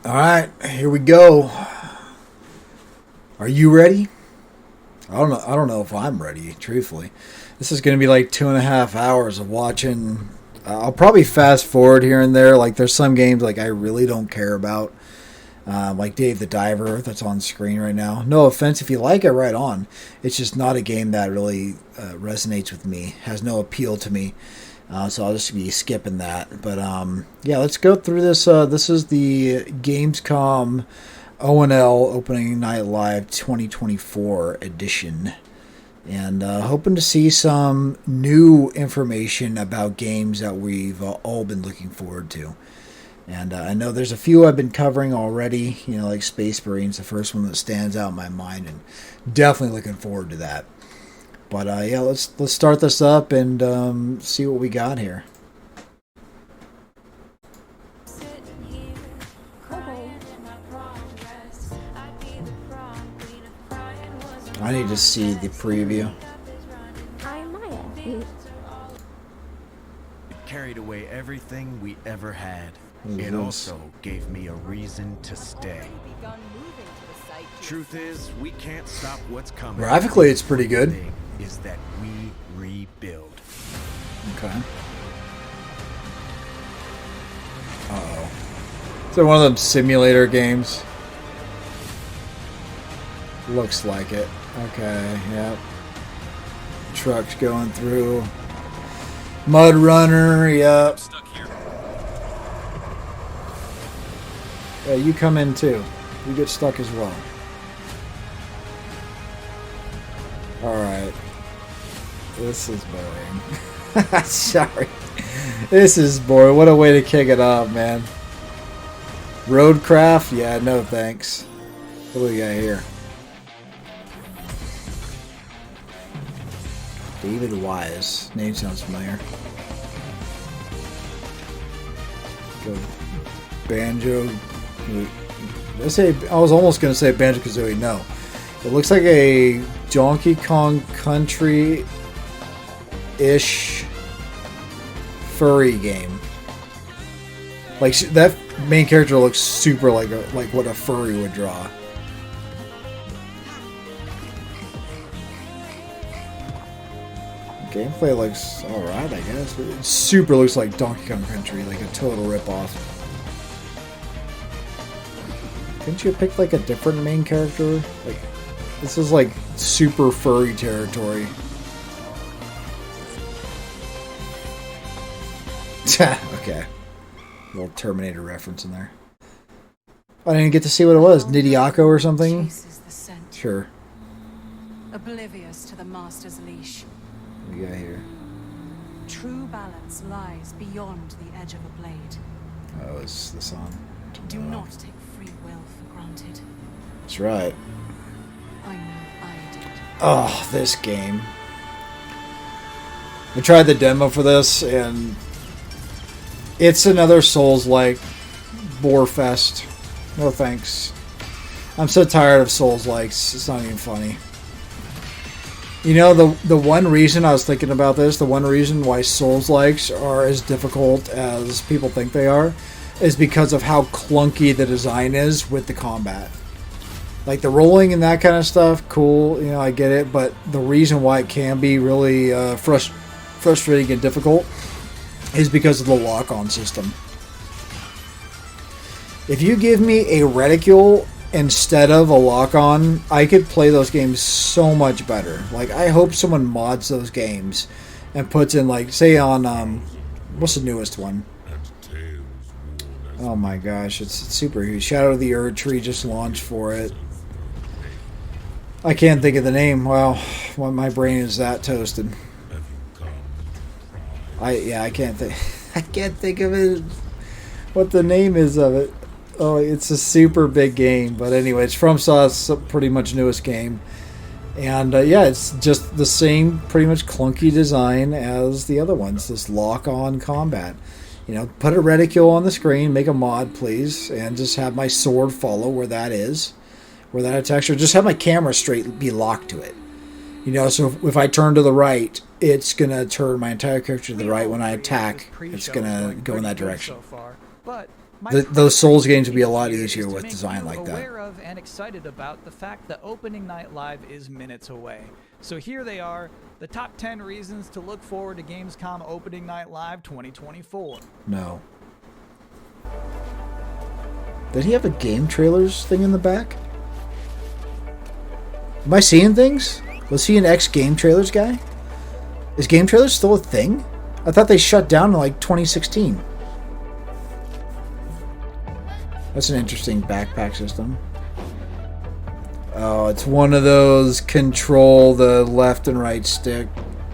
All right, here we go. Are you ready? I don't know if I'm ready. Truthfully, this is going to be like 2.5 hours of watching. I'll probably fast forward here and there. Like there's some games like I really don't care about, like Dave the Diver that's on screen right now. No offense if you like it, right on. It's just not a game that really resonates with me. Has no appeal to me. So I'll just be skipping that. But yeah, let's go through this. This is the Gamescom O&L Opening Night Live 2024 edition. And hoping to see some new information about games that we've all been looking forward to. And I know there's a few I've been covering already, you know, like Space Marines, the first one that stands out in my mind, and definitely looking forward to that. But yeah, let's start this up and see what we got here. I need to see the preview. It carried away everything we ever had. It also gave me a reason to stay. Truth is, we can't stop what's coming. Graphically, it's pretty good. Is that we rebuild. Okay. Uh-oh. Is it one of them simulator games? Looks like it. Okay, yep. Trucks going through. Mud Runner, yep. Yeah, you come in too. You get stuck as well. Alright. This is boring. Sorry. This is boring. What a way to kick it off, man. Roadcraft? Yeah, no thanks. What do we got here? David Wise. Name sounds familiar. Go Banjo. I was almost going to say Banjo-Kazooie. No. It looks like a Donkey Kong Country-ish furry game. Like that main character looks super like what a furry would draw. Gameplay looks alright, I guess. It super looks like Donkey Kong Country, like a total ripoff. Couldn't you pick like a different main character? Like this is like super furry territory. Okay. A little Terminator reference in there. I didn't get to see what it was. Nidiako or something? Sure. Oblivious to the master's leash. What do we got here? True balance lies beyond the edge of a blade. Oh, is this on? Do not take free will for granted. That's right. I know I did. Oh, this game. I tried the demo for this, and it's another Souls-like bore fest. No thanks. I'm so tired of Souls-likes. It's not even funny. You know, the one reason I was thinking about this, the one reason why Souls-likes are as difficult as people think they are, is because of how clunky the design is with the combat. Like the rolling and that kind of stuff, cool, you know, I get it, but the reason why it can be really frustrating and difficult is because of the lock-on system. If you give me a reticule instead of a lock-on, I could play those games so much better. Like, I hope someone mods those games and puts in, like, say on, what's the newest one? Oh my gosh, it's super huge. Shadow of the Erd Tree just launched for it. I can't think of the name. Wow, my brain is that toasted. I can't think. I can't think of it. What the name is of it? Oh, it's a super big game. But anyway, it's FromSoft's pretty much newest game, and yeah, it's just the same pretty much clunky design as the other ones. This lock-on combat. You know, put a reticule on the screen, make a mod, please, and just have my sword follow where that is, where that attacks, or just have my camera straight be locked to it. You know, so if I turn to the right, it's going to turn my entire character to the right. When I attack, it's going to go in that direction. So far, but Those Souls games would be a lot easier with design like that. Aware of and excited about the fact that opening night live is minutes away. So here they are, the top 10 reasons to look forward to GamesCom opening night live 2024. No. Did he have a game trailers thing in the back? Am I seeing things? Was he an ex-game trailers guy? Is game trailers still a thing? I thought they shut down in like 2016. That's an interesting backpack system. Oh, it's one of those control the left and right stick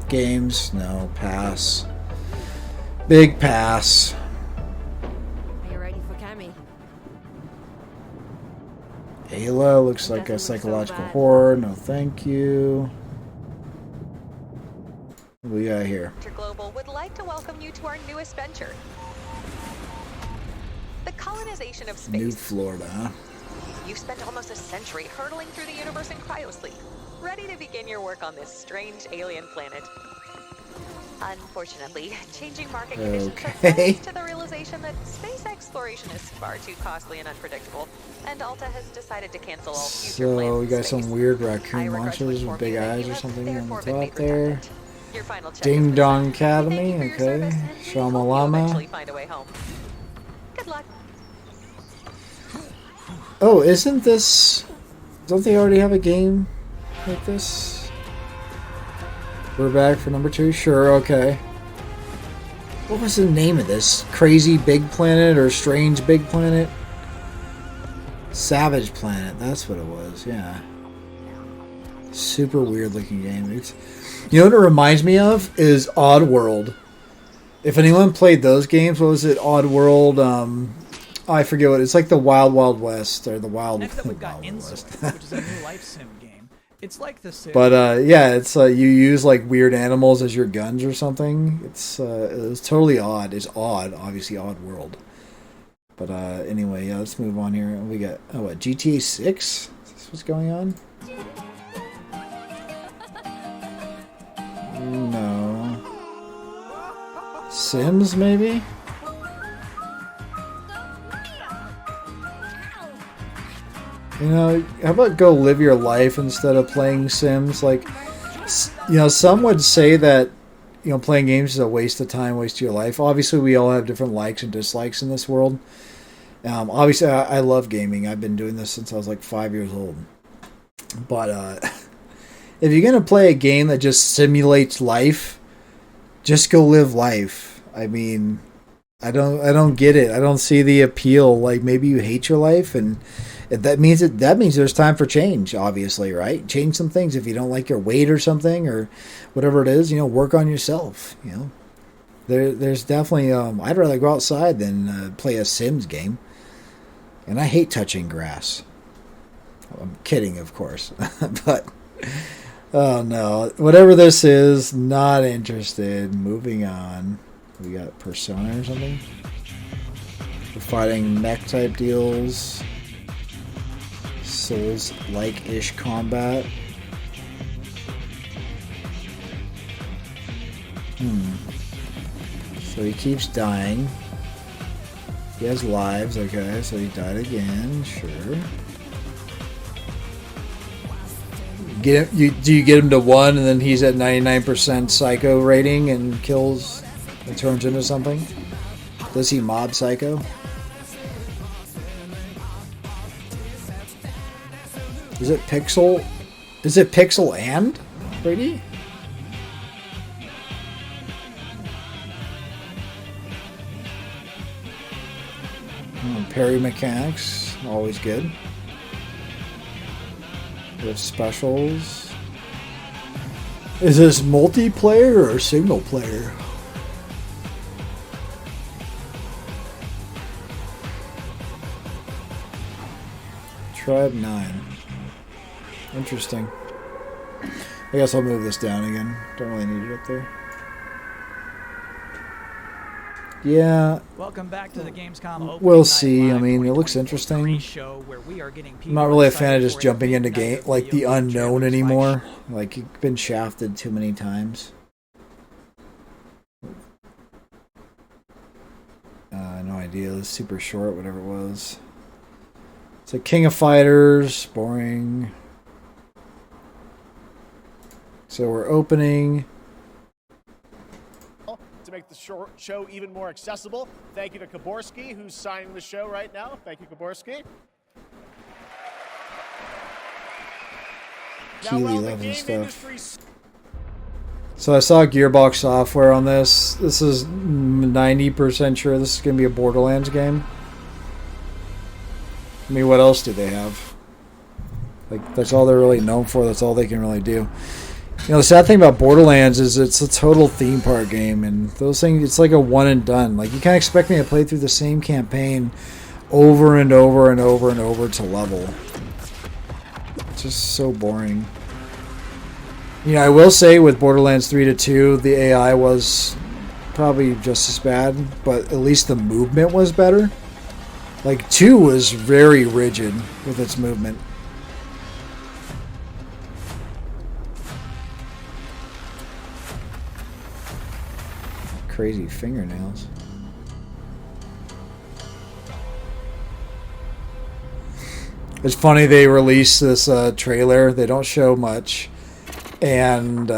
games. No, pass. Big pass. Are you ready for Cammy? Ayla looks like a psychological horror. No, thank you. What do we got here? Global would like to welcome you to our newest venture. The colonization of space. New Florida, huh? You've spent almost a century hurtling through the universe in cryosleep, ready to begin your work on this strange alien planet. Unfortunately, changing market conditions have led us to the realization that space exploration is far too costly and unpredictable, and Alta has decided to cancel all future plans. So we got in some space. weird raccoon monsters with big eyes or something on the top there. Ding Dong Academy, okay. Shamalama. Find a way home. Good luck. Oh, isn't this... Don't they already have a game like this? We're back for number 2? Sure, okay. What was the name of this? Crazy Big Planet or Strange Big Planet? Savage Planet, that's what it was, yeah. Super weird looking game. You know what it reminds me of? Is Oddworld. If anyone played those games, what was it? Oddworld, I forget what it's like. The Wild Wild West or the Wild. Next up, we've got Wild Insult, West. which is a new life sim game. It's like the Sim. But yeah, it's you use like weird animals as your guns or something. It's totally odd. It's odd, obviously Odd World. But anyway, yeah, let's move on here. We got what, GTA 6? Is this what's going on? No. Sims maybe? You know, how about go live your life instead of playing Sims? Like, you know, some would say that, you know, playing games is a waste of time, waste of your life. Obviously, we all have different likes and dislikes in this world. Obviously, I love gaming. I've been doing this since I was like 5 years old. But if you're gonna play a game that just simulates life, just go live life. I mean, I don't get it. I don't see the appeal. Like, maybe you hate your life, and that means there's time for change, obviously, right? Change some things. If you don't like your weight or something or whatever it is, you know, work on yourself. You know, there's definitely I'd rather go outside than play a Sims game, and I hate touching grass. I'm kidding, of course, but oh no, whatever this is, not interested. Moving on. We got Persona or something. We're fighting mech type deals. Souls-like-ish combat. So he keeps dying. He has lives, okay, so he died again, sure. Do you get him to 1 and then he's at 99% psycho rating and kills and turns into something? Does he mob psycho? Is it Pixel? Is it Pixel and Brady? Parry mechanics, always good. We have specials. Is this multiplayer or single player? Tribe 9. Interesting. I guess I'll move this down again. Don't really need it up there. Yeah. Welcome back to the GamesCom. We'll see. I mean, it looks interesting. I'm not really a fan of just jumping into game like the unknown anymore. Like, you've been shafted too many times. No idea. It was super short, whatever it was. It's like King of Fighters. Boring. So we're opening. To make the show even more accessible, thank you to Kaborski, who's signing the show right now. Thank you, Kaborski. Keely loving stuff. So I saw Gearbox software on this. This is 90% sure this is going to be a Borderlands game. I mean, what else do they have? Like, that's all they're really known for. That's all they can really do. You know, the sad thing about Borderlands is it's a total theme park game, and those things, it's like a one and done. Like, you can't expect me to play through the same campaign over and over and over and over to level. It's just so boring. You know, I will say with Borderlands 3 to 2, the AI was probably just as bad, but at least the movement was better. Like, 2 was very rigid with its movement. Crazy fingernails. It's funny they released this trailer. They don't show much. And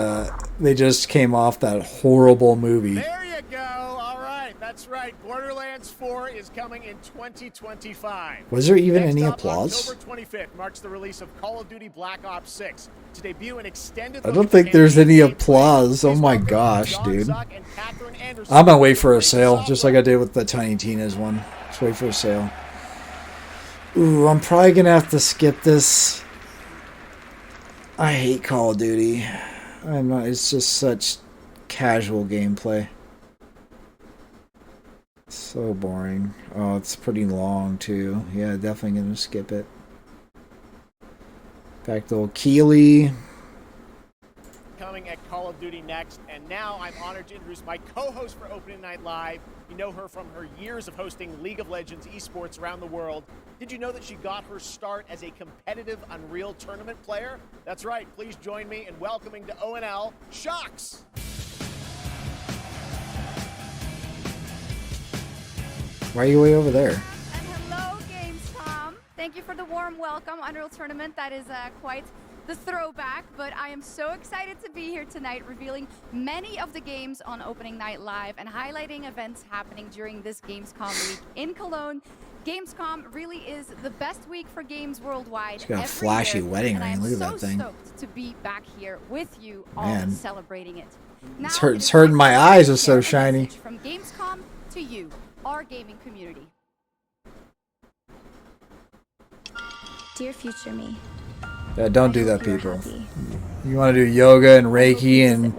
they just came off that horrible movie. There you go. All right. That's right. Borderlands 4 is coming in 2025. Was there even Next any up, applause? October 25th marks the release of Call of Duty Black Ops 6. To debut an extended I don't think there's any applause. Oh my gosh, dude. I'm gonna wait for a sale, just like I did with the Tiny Tina's one. Just wait for a sale. Ooh, I'm probably gonna have to skip this. I hate Call of Duty. I'm not. It's just such casual gameplay. So boring. Oh, it's pretty long too. Yeah, definitely gonna skip it. Back to old Keely. Coming at Call of Duty next, and now I'm honored to introduce my co-host for Opening Night Live. You know her from her years of hosting League of Legends esports around the world. Did you know that she got her start as a competitive Unreal Tournament player? That's right. Please join me in welcoming to ONL, Shocks. Why are you way over there? And hello, GamesCom. Thank you for the warm welcome. Unreal Tournament, that is quite the throwback, but I am so excited to be here tonight revealing many of the games on Opening Night Live and highlighting events happening during this GamesCom week in Cologne. GamesCom really is the best week for games worldwide. It's got a flashy wedding ring. Look at that thing. I'm so stoked to be back here with you all Man. celebrating it. Now, It's hurting my eyes. It's so shiny. From GamesCom to you, our gaming community. Dear future me. Yeah, don't do that, people. You want to do yoga and Reiki and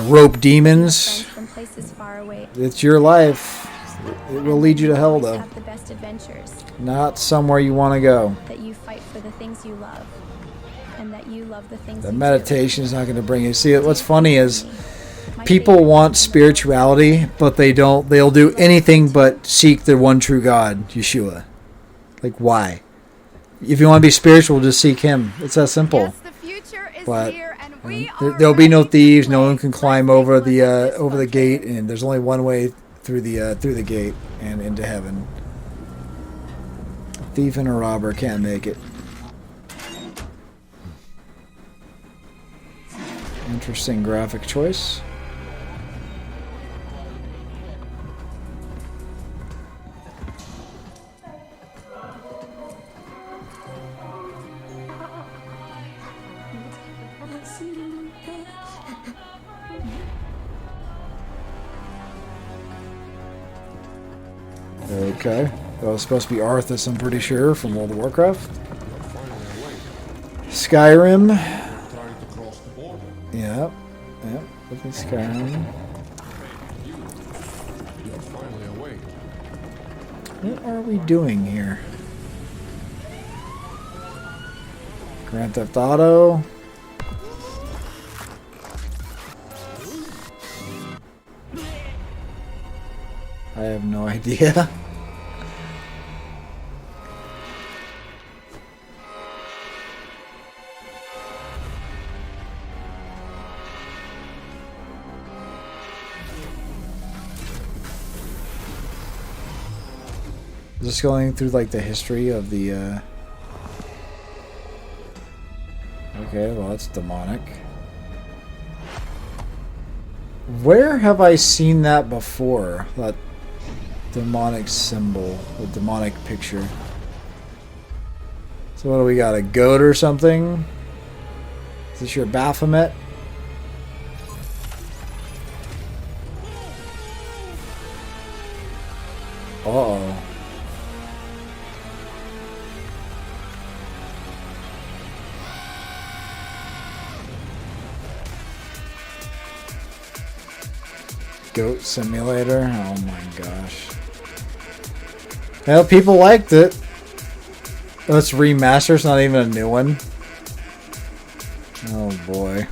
rope demons. From places far away. It's your life. It will lead you to hell, though. Have the best adventures. Not somewhere you want to go. That you fight for the things you love, and that you love the things. The meditation is not going to bring you. See, what's funny is people want spirituality, but they don't. They'll do anything but seek the one true God, Yeshua. Like, why? If you want to be spiritual, just seek Him. It's that simple. Yes, the future is here, and we there'll be no thieves. No one can climb over the gate, and there's only one way through the gate and into heaven. A thief and a robber can't make it. Interesting graphic choice. Okay. That was supposed to be Arthas, I'm pretty sure, from World of Warcraft. Skyrim. Yep. Yep. Look at Skyrim. What are we doing here? Grand Theft Auto. I have no idea. Is this going through like the history of the Okay, well that's demonic. Where have I seen that before? That demonic symbol, the demonic picture. So what do we got? A goat or something? Is this your Baphomet? Uh-oh. Goat Simulator? Oh my gosh. Well, people liked it. Oh, it's remastered, it's not even a new one. Oh boy.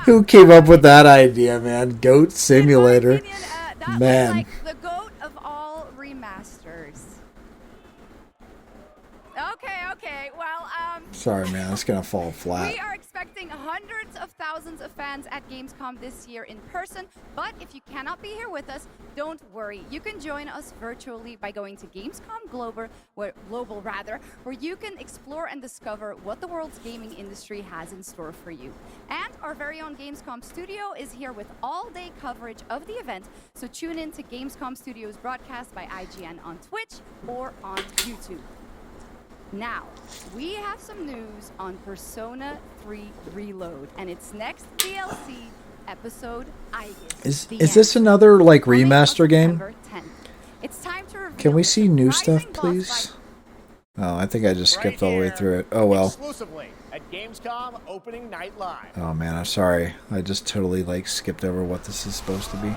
who came up with that idea, man? Goat Simulator. In my opinion, that Man. was like the goat of all remasters. Okay. Well, Sorry, man. That's gonna fall flat. we are expecting hundreds of thousands of fans at Gamescom this year in person, but if you cannot be here with us, don't worry. You can join us virtually by going to Gamescom Global, where you can explore and discover what the world's gaming industry has in store for you. And our very own Gamescom studio is here with all-day coverage of the event, so tune in to Gamescom Studios broadcast by IGN on Twitch or on YouTube. Now, we have some news on Persona 3 Reload and its next DLC episode, Aegis. Is this another like remaster game? It's time to reveal Can we see new the stuff, surprising boss please? fight. Oh, I think I just skipped Right all the way here, through it. Oh well. Exclusively at Gamescom Opening Night Live. Oh man, I'm sorry. I just totally like skipped over what this is supposed to be.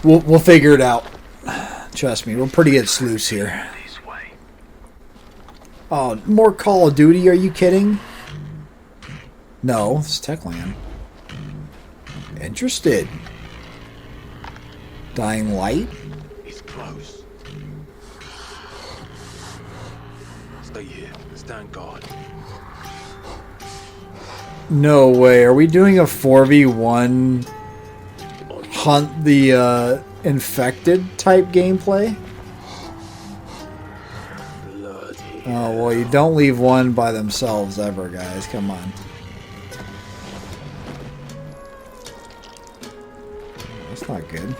We'll figure it out. Trust me, we're pretty at sleuths here. Oh, more Call of Duty? Are you kidding? No, it's Techland. Interested. Dying Light? He's close. Stay here. Stand guard. No way. Are we doing a 4v1 hunt the infected type gameplay? Oh, well, you don't leave one by themselves ever, guys. Come on. That's not good.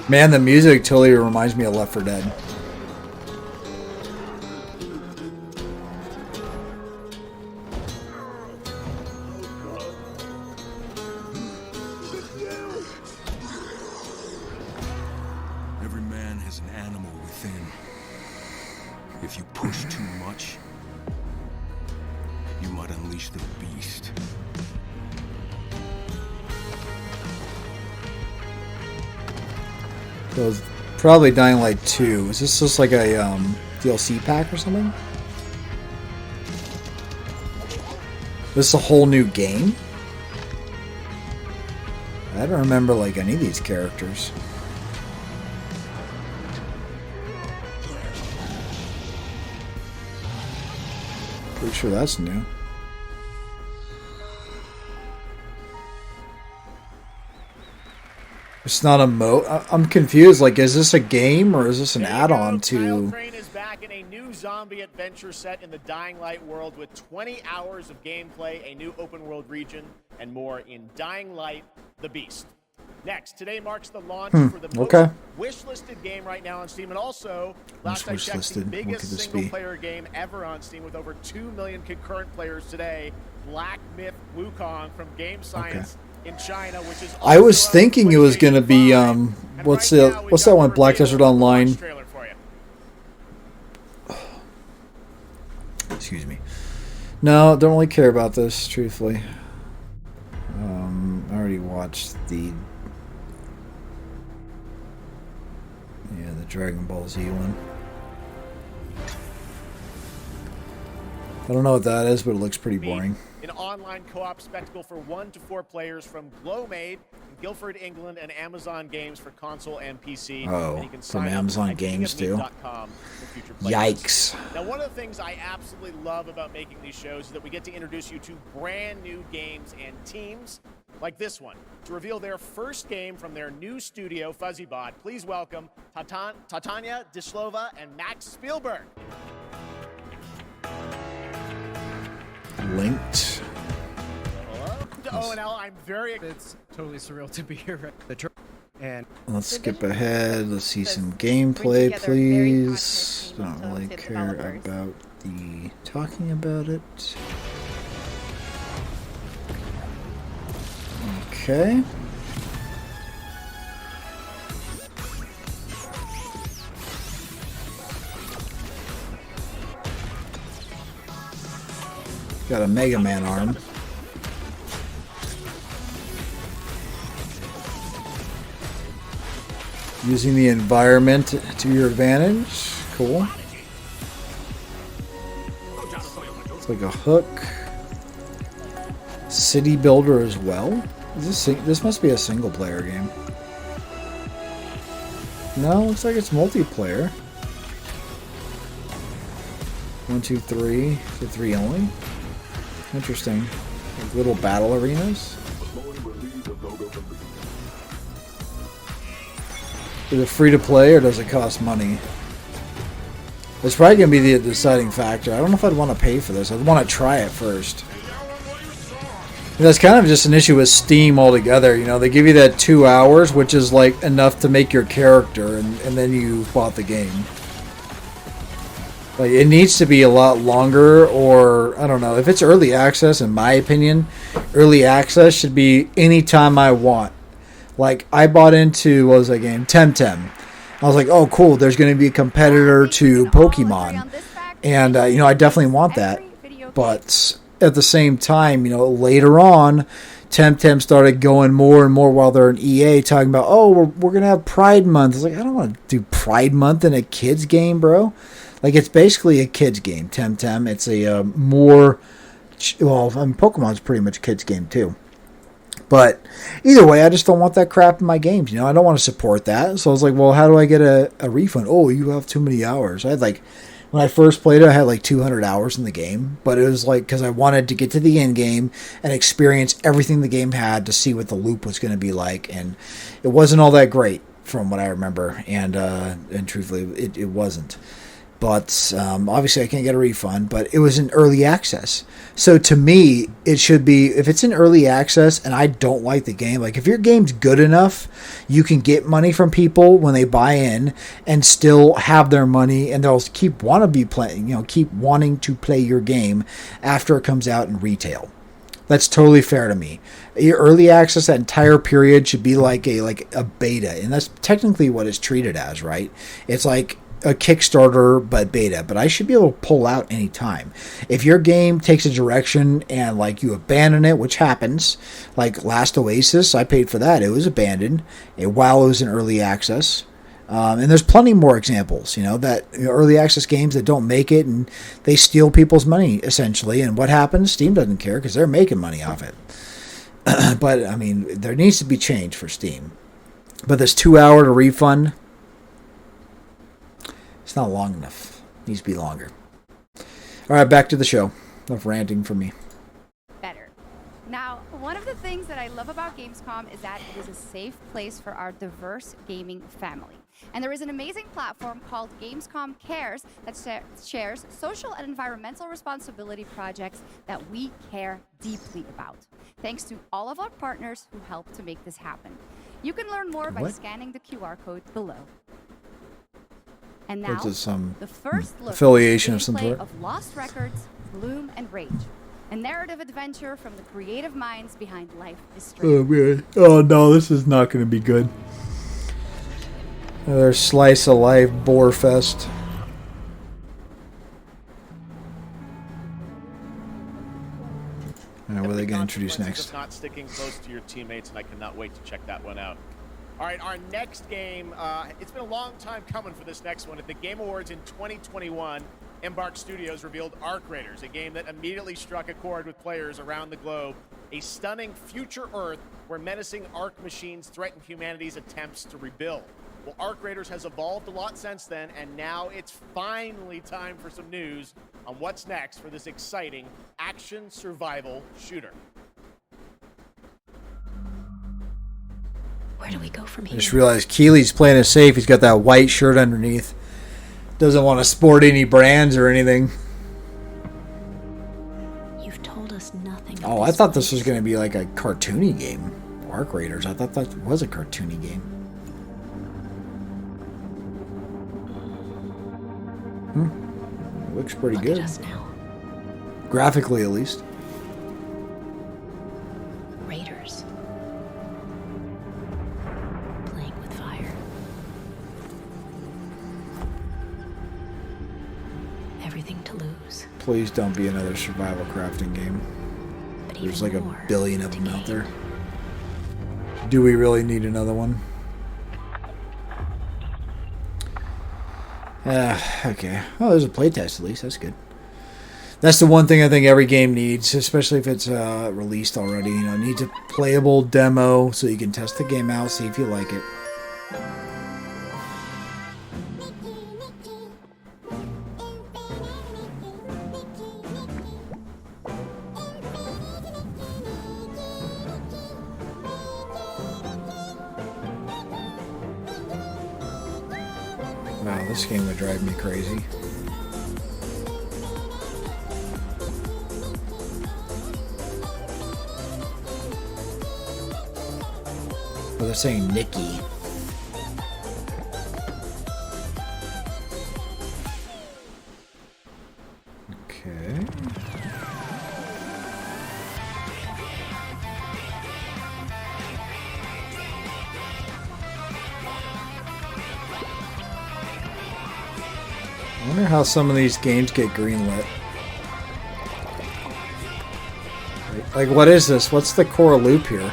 Man, the music totally reminds me of Left 4 Dead. Every man has an animal within. If you push too much, you might unleash the beast. So it's probably Dying Light 2. Is this just like a DLC pack or something? This is a whole new game? I don't remember like any of these characters. Pretty sure that's new. It's not a mode. I'm confused. Like, is this a game or is this an add-on to? Kyle Crane is back in a new zombie adventure set in the Dying Light world with 20 hours of gameplay, a new open-world region, and more in Dying Light: The Beast. Next, today marks the launch for the most wish-listed game right now on Steam, and also, last I checked, the biggest single-player game ever on Steam with over 2 million concurrent players today. Black Myth Wukong from Game Science. In China, which is I was thinking it was going to be what's that one, Black Desert Online? Excuse me. No, don't really care about this, truthfully. I already watched the Dragon Ball Z one. I don't know what that is, but it looks pretty boring. an online co-op spectacle for 1 to 4 players from Glowmade, Guildford, England, and Amazon Games for console and PC. Oh, and you can from sign Amazon up Games too? for future playtests. Yikes. Now, one of the things I absolutely love about making these shows is that we get to introduce you to brand new games and teams like this one. To reveal their first game from their new studio, FuzzyBot, please welcome Tatania Dislova and Max Spielberg. Linked. Hello to ONL. I'm very excited. It's totally surreal to be here at the and Let's skip ahead. Let's see some gameplay, please. Don't really care about the talking about it. Okay. Got a Mega Man arm. Using the environment to your advantage. Cool. It's like a hook. City builder as well. This must be a single player game. No, looks like it's multiplayer. 1, 2, 3. So 3 only. Interesting. Like little battle arenas. Is it free to play or does it cost money? It's probably going to be the deciding factor. I don't know if I'd want to pay for this. I'd want to try it first. That's kind of just an issue with Steam altogether. You know, they give you that 2 hours, which is like enough to make your character, and then you bought the game. Like, it needs to be a lot longer, or I don't know. If it's early access, in my opinion, early access should be anytime I want. Like, I bought into, what was that game? Temtem. I was like, oh, cool, there's going to be a competitor to Pokemon. And, you know, I definitely want that. But at the same time, you know, later on, Temtem started going more and more while they're in EA talking about, oh, we're going to have Pride Month. I was like, I don't want to do Pride Month in a kid's game, bro. Like, it's basically a kid's game, Temtem. It's a more, well, I mean, Pokemon's pretty much a kid's game, too. But either way, I just don't want that crap in my games. You know, I don't want to support that. So I was like, well, how do I get a refund? Oh, you have too many hours. I had like, when I first played it, I had like 200 hours in the game. But it was like, because I wanted to get to the end game and experience everything the game had to see what the loop was going to be like. And it wasn't all that great from what I remember. And truthfully, it wasn't. But obviously I can't get a refund, but it was in early access. So to me, it should be, if it's in early access and I don't like the game, like if your game's good enough, you can get money from people when they buy in and still have their money, and they'll keep wanting to play your game after it comes out in retail. That's totally fair to me. Your early access, that entire period should be like a beta, and that's technically what it's treated as, right? It's like a Kickstarter but beta, but I should be able to pull out anytime. If your game takes a direction and like you abandon it, which happens, like Last Oasis, I paid for that. It was abandoned while it was in early access. And there's plenty more examples, that early access games that don't make it and they steal people's money essentially. And what happens? Steam doesn't care because they're making money off it. But I mean, there needs to be change for Steam. But this 2 hour to refund, it's not long enough. It needs to be longer. All right, back to the show. Enough ranting from me. Better. Now, one of the things that I love about GamesCom is that it is a safe place for our diverse gaming family. And there is an amazing platform called GamesCom Cares that shares social and environmental responsibility projects that we care deeply about. Thanks to all of our partners who help to make this happen. You can learn more by scanning the QR code below. And now, the first look affiliation of some sort of Lost Records, Bloom and Rage, a narrative adventure from the creative minds behind Life is Strange. Oh man! Oh no, this is not going to be good. Another slice of life bore fest. All right, what are they going to introduce next? Not sticking close to your teammates, and I cannot wait to check that one out. All right, our next game, it's been a long time coming for this next one. At the Game Awards in 2021, Embark Studios revealed Arc Raiders, a game that immediately struck a chord with players around the globe. A stunning future Earth where menacing Arc machines threaten humanity's attempts to rebuild. Well, Arc Raiders has evolved a lot since then, and now it's finally time for some news on what's next for this exciting action survival shooter. Where do we go from I here? just realized Keely's playing it safe. He's got that white shirt underneath. Doesn't want to sport any brands or anything. You've told us nothing. Oh, I thought this was going to be like a cartoony game. Arc Raiders. I thought that was a cartoony game. It looks pretty Look good. at us now. Graphically, at least. Raiders. Playing with fire. Everything to lose. Please don't be another survival crafting game. But There's even like more a billion of to them out gain. there. Do we really need another one? Okay. Oh, there's a playtest at least. That's good. That's the one thing I think every game needs, especially if it's released already. You know, it needs a playable demo so you can test the game out, see if you like it. Wow, this game would drive me crazy. Oh, they're saying Nikki. Okay. I wonder how some of these games get greenlit. Like, what is this? What's the core loop here?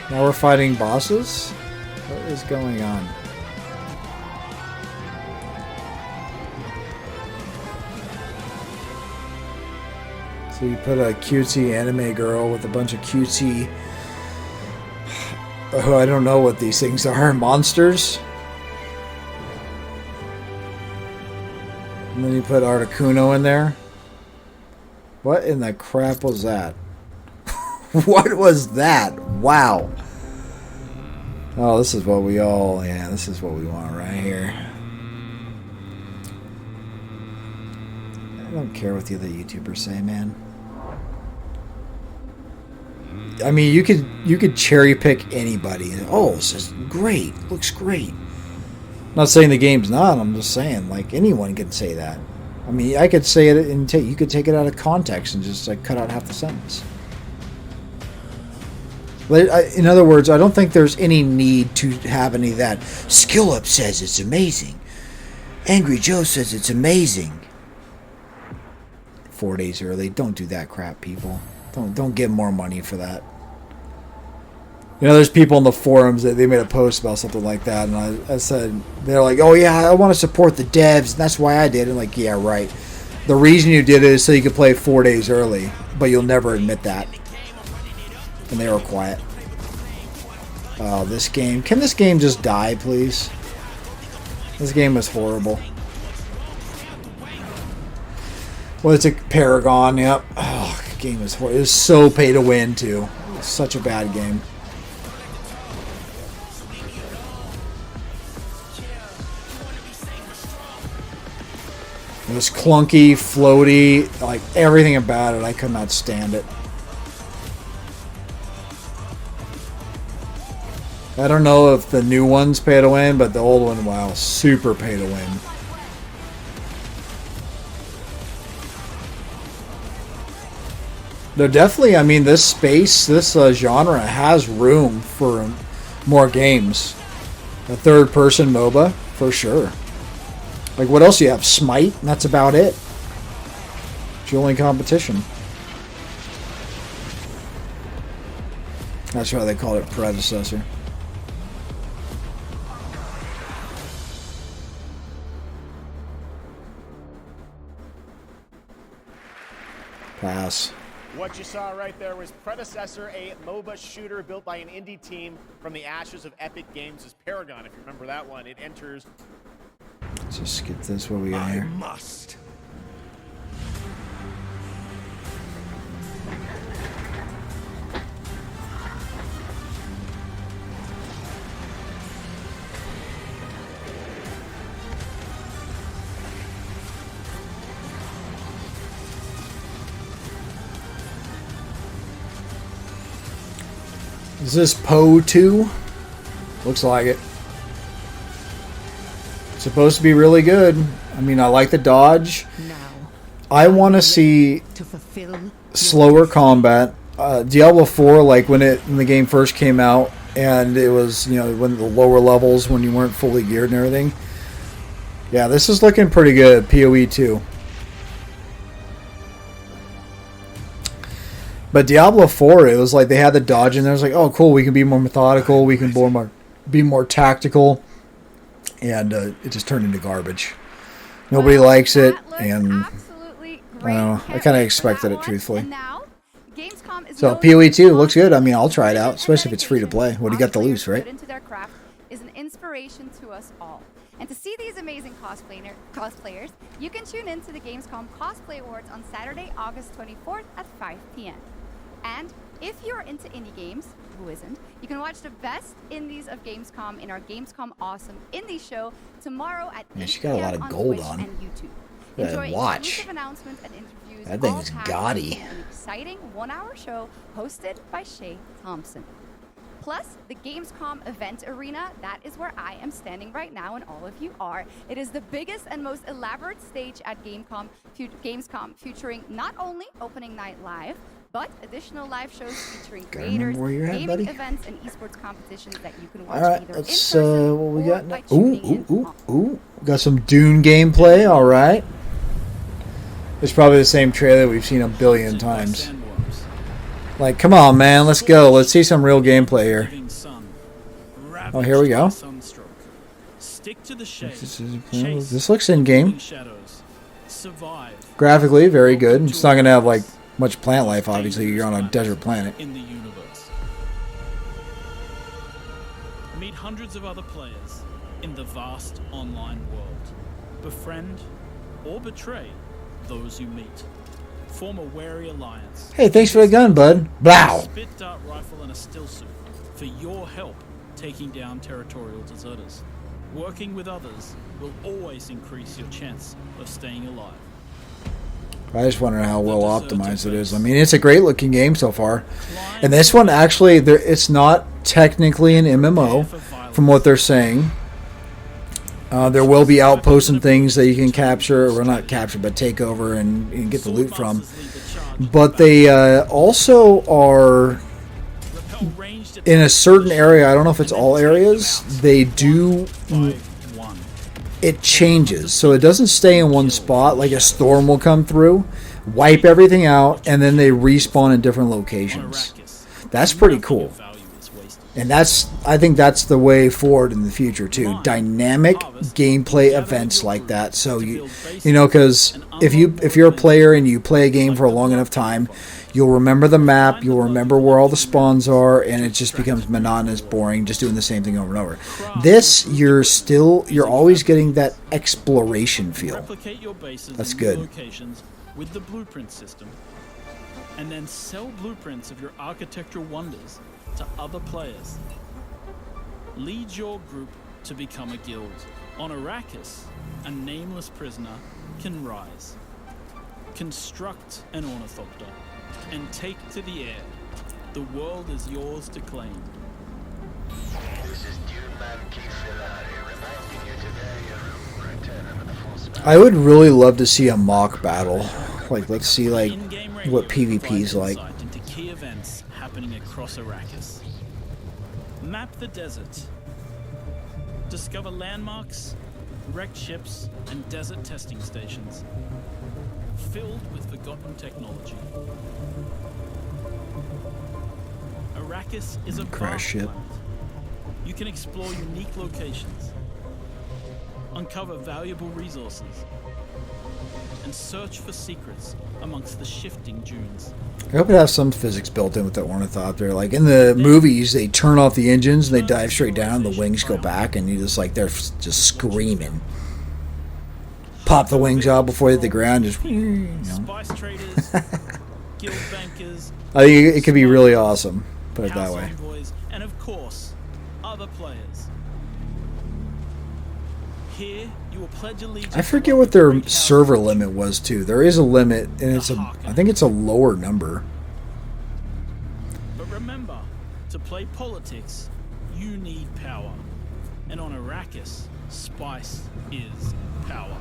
Now we're fighting bosses? What is going on? So you put a cutesy anime girl with a bunch of cutesy... Oh, I don't know what these things are. Monsters? And then you put Articuno in there. What in the crap was that? What was that? Wow. Oh, this is what we all... Yeah, this is what we want right here. I don't care what the other YouTubers say, man. I mean, you could cherry pick anybody. Oh, this is great. Looks great. I'm not saying the game's not. I'm just saying, like, anyone can say that. I mean, I could say it and you could take it out of context and just like cut out half the sentence. But in other words, I don't think there's any need to have any of that. Skill Up says it's amazing. Angry Joe says it's amazing. 4 days early. Don't do that crap, people. Don't get more money for that. You know, there's people in the forums that they made a post about something like that, and I said, they're like, oh yeah, I want to support the devs, and that's why I did it. I'm like, yeah, right. The reason you did it is so you could play 4 days early, but you'll never admit that. And they were quiet. Oh, this game. Can this game just die, please? This game was horrible. Well, it's a Paragon, yep. Oh, the game was horrible. It was so pay to win, too. It was such a bad game. It was clunky, floaty, like everything about it. I could not stand it. I don't know if the new one's pay to win, but the old one, wow, super pay to win. They're definitely, I mean, this space, this genre has room for more games. A third-person MOBA, for sure. Like, what else do you have? Smite? And that's about it. It's your only competition. That's why they called it predecessor. Pass. What you saw right there was Predecessor, a MOBA shooter built by an indie team from the ashes of Epic Games' Paragon. If you remember that one, it enters. Let's just skip this. What we got here? Must. Is this Poe 2? Looks like it. It's supposed to be really good. I mean, I like the dodge. I want to see slower combat. Diablo 4, like when the game first came out, and it was, you know, when the lower levels, when you weren't fully geared and everything. Yeah, this is looking pretty good. PoE 2. But Diablo 4, it was like they had the dodge in there. It was like, oh, cool, we can be more methodical, we can be more tactical, and it just turned into garbage. Nobody likes it, and I don't know. I kind of expected it, truthfully. So PoE 2 looks good. I mean, I'll try it out, especially if it's free to play. What do you got to lose, right? Into their craft is an inspiration to us all. And to see these amazing cosplayers, you can tune in to the Gamescom Cosplay Awards on Saturday, August 24th at 5 p.m. And if you're into indie games, who isn't, you can watch the best indies of Gamescom in our Gamescom Awesome Indie Show tomorrow at 8 she got a lot of gold on. And YouTube. Yeah, Enjoy watch. exclusive announcements and interviews. That thing all is packed gaudy. into An exciting one-hour show hosted by Shay Thompson. Plus, the Gamescom event arena, that is where I am standing right now and all of you are. It is the biggest and most elaborate stage at Gamescom, featuring not only Opening Night Live, but additional live shows featuring creators, gaming events, and esports competitions that you can watch Alright, either let's, in person what we or got by next? tuning in Ooh. Got some Dune gameplay, alright. It's probably the same trailer we've seen a billion times. Like, come on, man, let's go. Let's see some real gameplay here. Oh, here we go. This looks in-game. Graphically, very good. It's not going to have, like, much plant life, obviously. You're on a desert planet. Meet hundreds of other players in the vast online world. Befriend or betray those you meet. Form a wary alliance. Hey, thanks for the gun, bud. Blow. Spit dart rifle and a still suit for your help taking down territorial deserters. Working with others will always increase your chance of staying alive. I just wonder how well optimized it is. I mean, it's a great looking game so far. And this one, actually, it's not technically an MMO, from what they're saying. There will be outposts and things that you can capture, or not capture, but take over and get the loot from. But they also are in a certain area. I don't know if it's all areas. They do. It changes, so it doesn't stay in one spot. Like a storm will come through, wipe everything out, and then they respawn in different locations. That's pretty cool. And I think that's the way forward in the future too. Dynamic gameplay events like that. So you know, because if you're a player and you play a game for a long enough time, you'll remember the map, you'll remember where all the spawns are, and it just becomes monotonous, boring, just doing the same thing over and over. This, you're always getting that exploration feel. That's good. With the blueprint system, and then sell blueprints of your architectural wonders to other players. Lead your group to become a guild. On Arrakis, a nameless prisoner can rise. Construct an ornithopter and take to the air. The world is yours to claim. This is I would really love to see a mock battle. Like, let's see what PvP's like. Into key events happening across Arrakis. Map the desert. Discover landmarks, wrecked ships, and desert testing stations filled with forgotten technology. Arrakis is a crash ship. Planet. You can explore unique locations, uncover valuable resources, and search for secrets amongst the shifting dunes. I hope it has some physics built in with the ornithopter. Like in the movies, they turn off the engines and they dive straight down. The wings go back, and you just like they're just screaming. Pop the wings out before they hit the ground. Just Spice traders, guild bankers. I think it could be really awesome. Put it that house way. envoys, and of course, other players. Here, you will pledge allegiance. I forget what their server limit was too. There is a limit, and I think it's a lower number. But remember, to play politics, you need power. And on Arrakis, spice is power.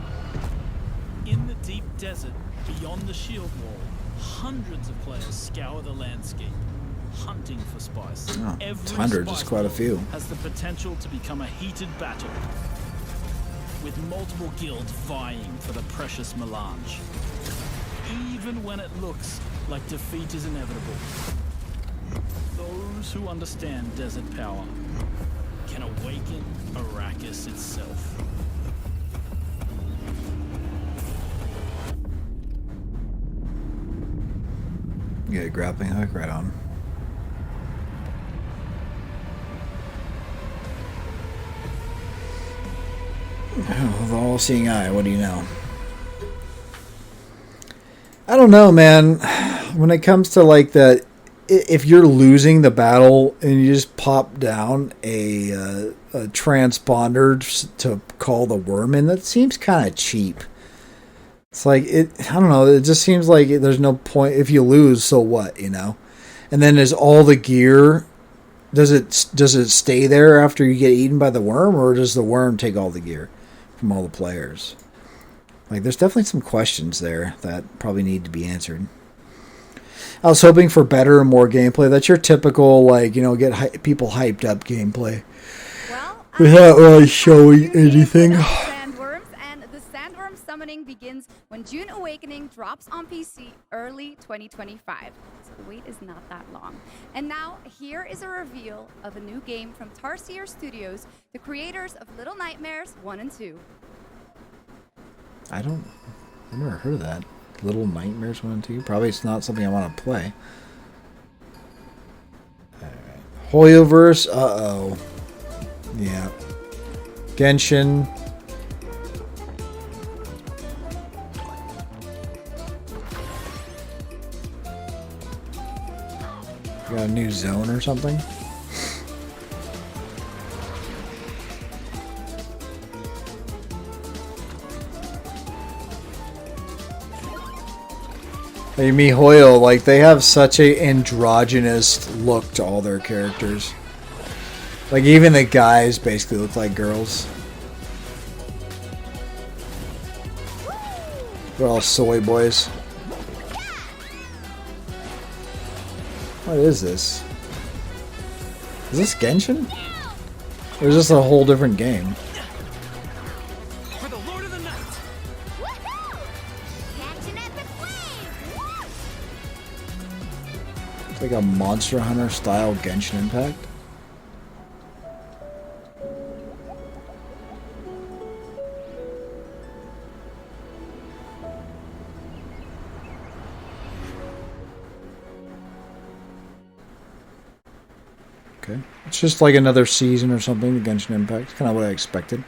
In the deep desert, beyond the shield wall, hundreds of players scour the landscape, hunting for spice. Oh, Every hundreds is spice quite a war few. has the potential to become a heated battle, with multiple guilds vying for the precious melange. Even when it looks like defeat is inevitable, those who understand desert power can awaken Arrakis itself. You get a grappling hook right on. Oh, the all-seeing eye, what do you know? I don't know, man. When it comes to like that, if you're losing the battle and you just pop down a transponder to call the worm in, that seems kind of cheap. It's like I don't know. It just seems like there's no point if you lose. So what, you know? And then is all the gear? Does it stay there after you get eaten by the worm, or does the worm take all the gear from all the players? Like, there's definitely some questions there that probably need to be answered. I was hoping for better and more gameplay. That's your typical, like, you know, get people hyped up gameplay. Well, without really showing anything. Sandworms, and the sandworm summoning begins when June Awakening drops on PC early 2025. So the wait is not that long. And now, here is a reveal of a new game from Tarsier Studios, the creators of Little Nightmares 1 and 2. I've never heard of that. Little Nightmares 1 and 2? Probably it's not something I want to play. Alright. Hoyoverse, uh-oh. Yeah. Genshin. Got a new zone or something? Hey, MiHoYo, like, they have such a androgynous look to all their characters. Like, even the guys basically look like girls. They're all soy boys. What is this? Is this Genshin? Or is this a whole different game? For the Lord of the Night. It's like a Monster Hunter style Genshin Impact. Okay. It's just like another season or something, the Genshin Impact. It's kind of what I expected.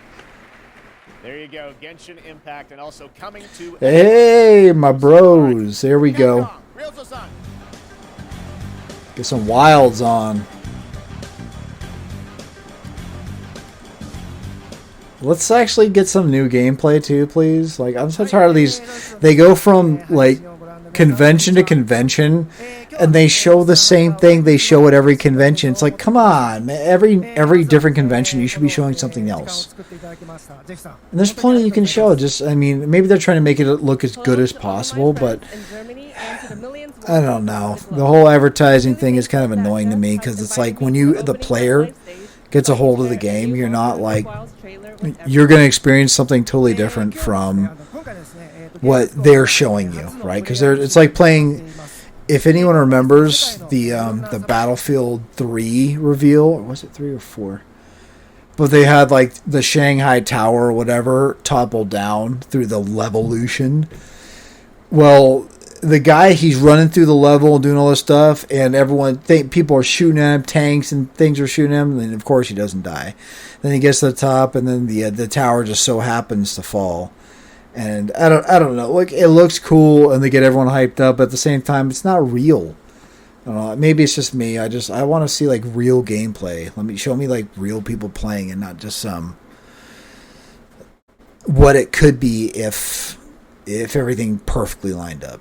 There you go, Genshin Impact, and also coming to... Hey, my bros. There we go. Get some wilds on. Let's actually get some new gameplay too, please. Like, I'm so tired of these. They go from, like, convention to convention, and they show the same thing they show at every convention. It's like, come on, man. Every different convention, you should be showing something else. And there's plenty you can show. Just, I mean, maybe they're trying to make it look as good as possible, but I don't know. The whole advertising thing is kind of annoying to me, because it's like when the player gets a hold of the game, you're not like, you're going to experience something totally different from what they're showing you, right? Because it's like playing. If anyone remembers the Battlefield 3 reveal, or was it 3 or 4? But they had like the Shanghai Tower or whatever topple down through the Levolution, Well, the guy, he's running through the level and doing all this stuff, and people are shooting at him, tanks and things are shooting him, and of course he doesn't die. Then he gets to the top, and then the tower just so happens to fall. And I don't know. Like, it looks cool, and they get everyone hyped up. But at the same time, it's not real. I don't know. Maybe it's just me. I want to see like real gameplay. Show me like real people playing, and not just what it could be if everything perfectly lined up.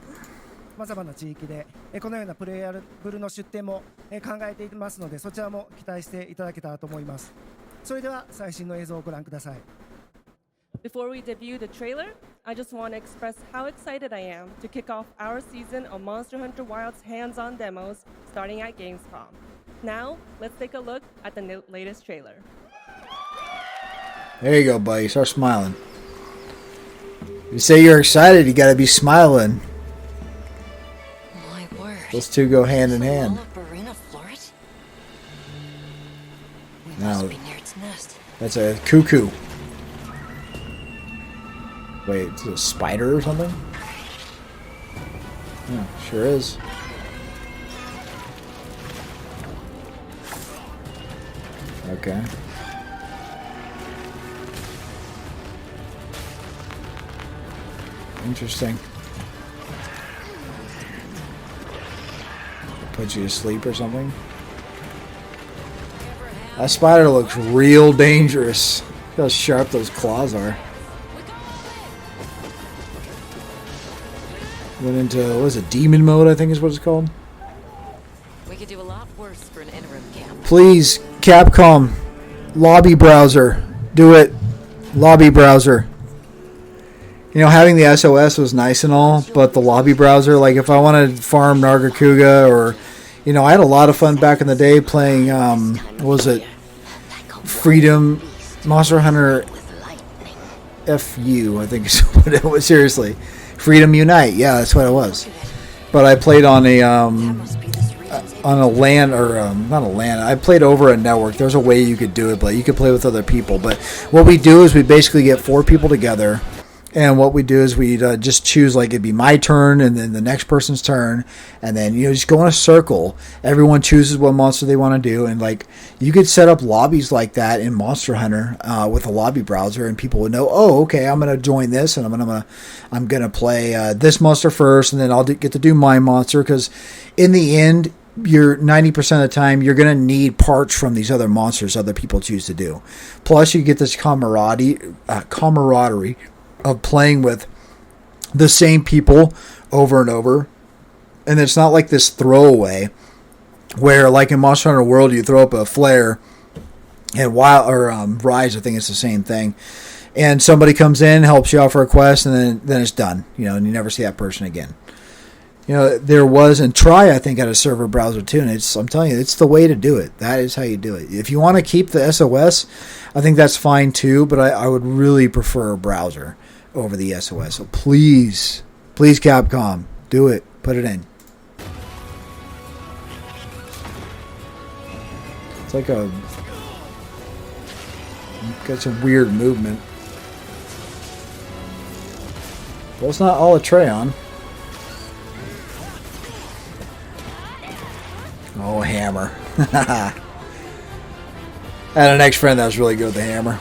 様々な地域でこのようなプレイヤブルの出展も考えていますので、そちらも期待していただけたらと思います。それでは最新の映像をご覧ください。Before we debut the trailer, I just want to express how excited I am to kick off our season of Monster Hunter Wilds hands-on demos starting at GamesCom. Now, let's take a look at the latest trailer. There you go, buddy. Start smiling. You say you're excited, you gotta be smiling. My word. Those two go hand in hand. Now, that's a cuckoo. Wait, it's a spider or something? Yeah, sure is. Okay. Interesting. Put you to sleep or something? That spider looks real dangerous. Look how sharp those claws are. Went into, what is it, demon mode, I think is what it's called. We could do a lot worse for an interim camp. Please, Capcom, lobby browser. Do it. Lobby browser. You know, having the SOS was nice and all, but the lobby browser, like if I wanted to farm Nargacuga, or, you know, I had a lot of fun back in the day playing, what was it, Freedom, Monster Hunter FU, I think is what it was, seriously. Freedom Unite, yeah, that's what it was. But I played on a LAN, or not a LAN. I played over a network. There's a way you could do it, but you could play with other people. But what we do is we basically get 4 people together, and what we do is we just choose, like, it'd be my turn and then the next person's turn, and then, you know, just go in a circle. Everyone chooses what monster they want to do, and like you could set up lobbies like that in Monster Hunter with a lobby browser, and people would know, oh, okay, I'm gonna join this, and I'm gonna play this monster first, and then I'll get to do my monster, because in the end, you're 90% of the time you're gonna need parts from these other monsters other people choose to do. Plus, you get this camaraderie of playing with the same people over and over, and it's not like this throwaway where, like in Monster Hunter World, you throw up a flare, and Rise, I think it's the same thing, and somebody comes in, helps you out for a quest, and then it's done, you know, and you never see that person again. You know, there was, and Try, I think, had a server browser too, and I'm telling you, it's the way to do it. That is how you do it. If you want to keep the SOS, I think that's fine too, but I would really prefer a browser over the SOS. So please Capcom, do it. Put it in. It's like got some weird movement. Well, it's not all Atreon. Oh, hammer. I had an ex-friend that was really good with the hammer.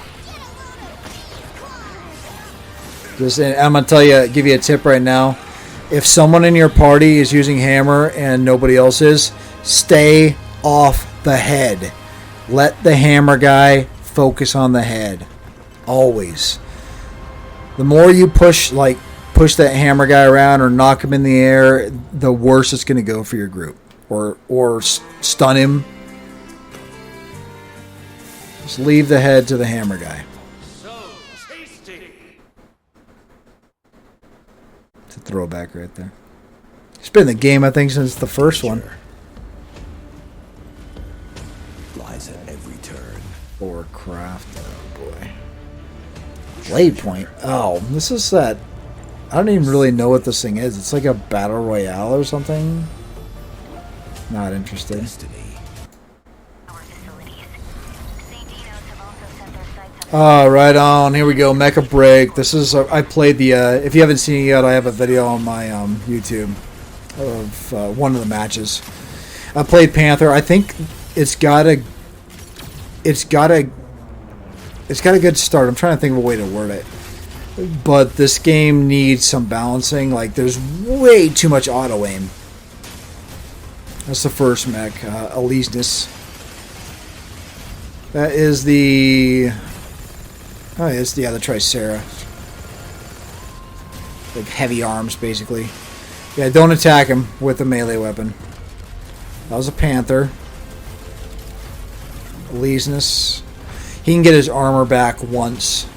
I'm going to give you a tip right now. If someone in your party is using hammer and nobody else is, stay off the head. Let the hammer guy focus on the head. Always. The more you push that hammer guy around or knock him in the air, the worse it's going to go for your group. Or stun him. Just leave the head to the hammer guy. It's a throwback right there. It's been in the game, I think, since the first one. Lies at every turn. Or craft. Oh boy. Blade Point. Oh, this is that. I don't even really know what this thing is. It's like a battle royale or something. Not interested. Right on. Here we go. Mecha Break. This is I played the. If you haven't seen it yet, I have a video on my YouTube of one of the matches. I played Panther. I think it's got a good start. I'm trying to think of a way to word it. But this game needs some balancing. Like, there's way too much auto aim. That's the first mech, Elysius. That is the... Oh, it's the other Tricera. Like, heavy arms, basically. Yeah, don't attack him with a melee weapon. That was a Panther. Elysius. He can get his armor back once.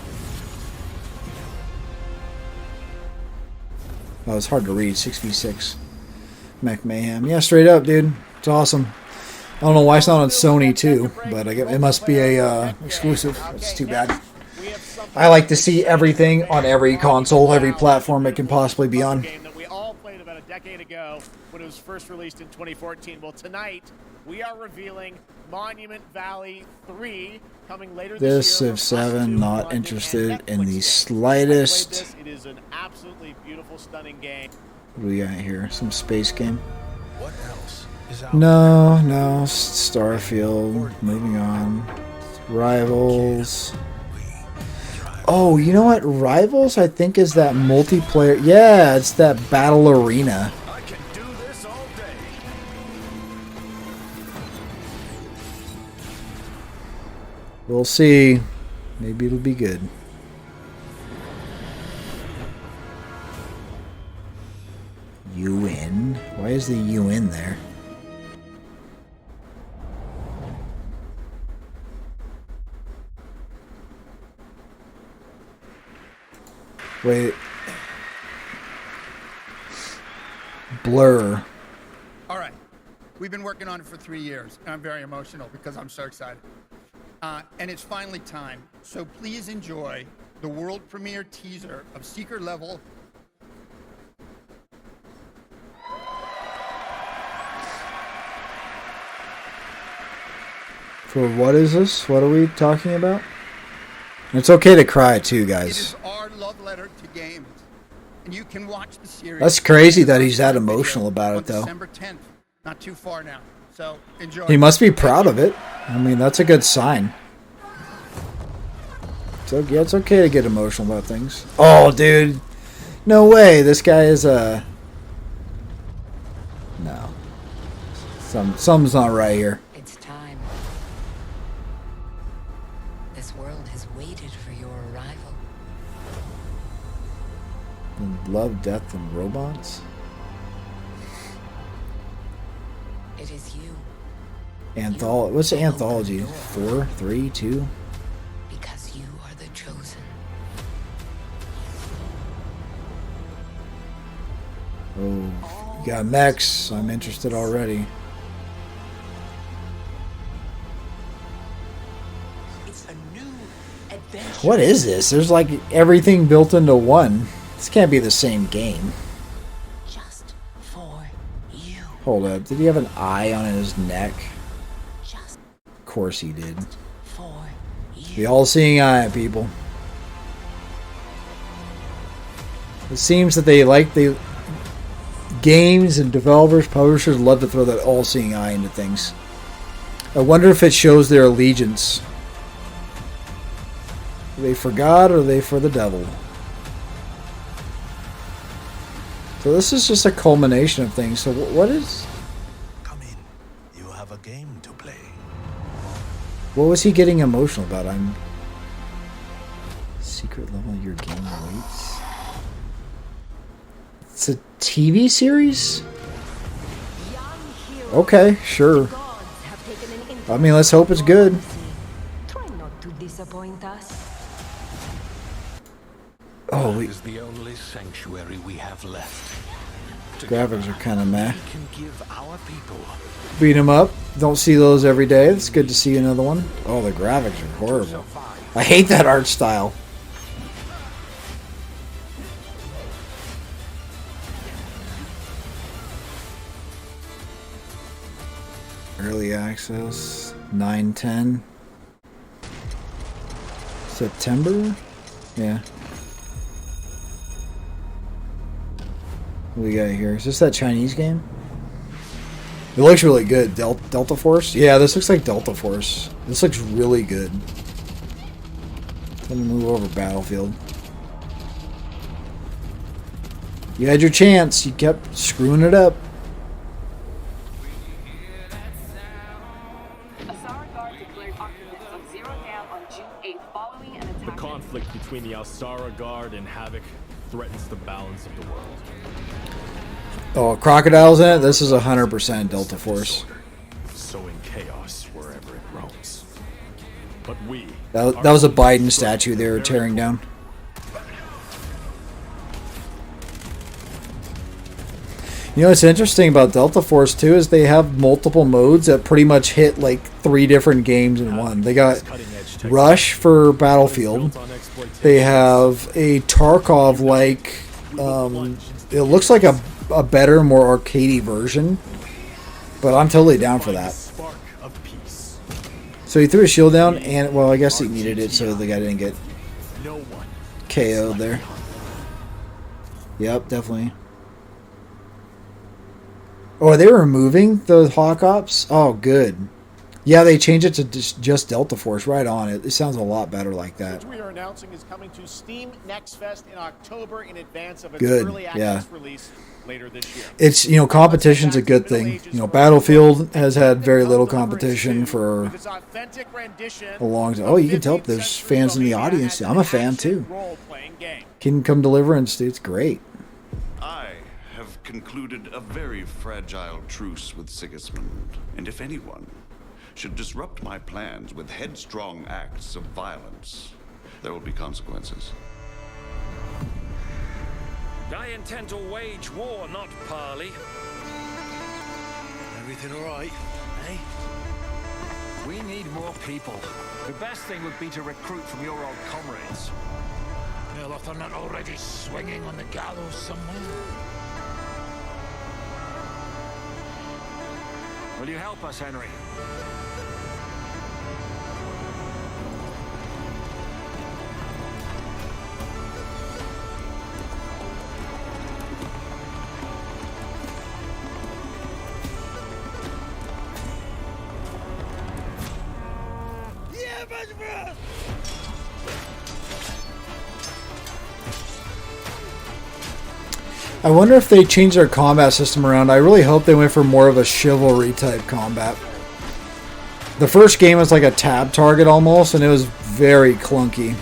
Oh, it's hard to read. 6v6. Mech Mayhem. Yeah, straight up, dude. It's awesome. I don't know why it's not on Sony, too. But I guess it must be a exclusive. It's too bad. I like to see everything on every console, every platform it can possibly be on. Game that we all played about a decade ago when it was first released in 2014. Well, tonight we are revealing Monument Valley 3 coming later This this year. Civ 7, not interested in the slightest. It is an absolutely beautiful, stunning game. What do we got here? Some space game? What else is out No, no. Starfield. Moving on. Rivals. Oh, you know what? Rivals, I think, is that multiplayer. Yeah, it's that battle arena. I can do this all day. We'll see. Maybe it'll be good. UN? Why is the UN there? Wait. Blur. All right. We've been working on it for 3 years, and I'm very emotional because I'm so excited. And it's finally time. So please enjoy the world premiere teaser of Secret Level. For what is this? What are we talking about? It's okay to cry too, It guys. is our love letter to games. And you can watch the series. That's crazy that he's that emotional about it, though. December 10th. Not too far now. So enjoy. He must be proud of it. I mean, that's a good sign. So yeah, it's okay to get emotional about things. Oh, dude. No way. This guy is a... No. Something's not right here. It's time. This world has waited for your arrival. Love, Death, and Robots? It is you. Anthology. What's the anthology? 4, 3, 2? Because you are the chosen. Oh, you got mechs. I'm interested already. It's a new adventure. What is this? There's like everything built into one. This can't be the same game. Just for you. Hold up. Did he have an eye on his neck? Of course he did. For you. The all-seeing eye, people. It seems that they like the games and developers, publishers love to throw that all-seeing eye into things. I wonder if it shows their allegiance. Are they for God or are they for the devil? So this is just a culmination of things. So what is... Come in. You have a game to play. What was he getting emotional about? I'm... Secret level your game awaits. It's a TV series? Okay, sure. I mean, let's hope it's good. Try not to disappoint us. Oh, That is the only sanctuary we have left. graphics are kind of meh. We can give our people Beat 'em up. Don't see those every day. It's good to see another one. Oh, the graphics are horrible. I hate that art style. Early access 9/10. September? Yeah. What do we got here? Is this that Chinese game? It looks really good. Delta Force? Yeah, this looks like Delta Force. This looks really good. Let me move over Battlefield. You had your chance. You kept screwing it up. The conflict between the Alsara Guard and Havoc threatens the balance of the world. Oh, Crocodile's in it? This is 100% Delta Force. Sowing chaos wherever it roams. But we... That was a Biden statue they were tearing down. You know what's interesting about Delta Force too is they have multiple modes that pretty much hit like 3 different games in one. They got Rush for Battlefield. They have a Tarkov like it looks like a better, more arcadey version. But I'm totally down for that. So he threw his shield down and well I guess he needed it so the guy didn't get KO'd there. Yep, definitely. Oh, are they removing the Hawk Ops? Oh, good. Yeah, they changed it to just Delta Force. Right on. It sounds a lot better like that. Which we are announcing is coming to Steam Next Fest in October in advance of its Good. early access release later this year. It's, you know, competition's a good thing. You know, Battlefield has had very little competition for a long time. Oh, you can tell there's fans in the audience. I'm a fan too. Kingdom Deliverance, it's great. Concluded a very fragile truce with Sigismund, and if anyone should disrupt my plans with headstrong acts of violence, there will be consequences. I intend to wage war, not parley. Everything all right, eh? We need more people. The best thing would be to recruit from your old comrades. Well, if they're not already swinging on the gallows somewhere. Will you help us, Henry? I wonder if they changed their combat system around. I really hope they went for more of a chivalry type combat. The first game was like a tab target almost, and it was very clunky.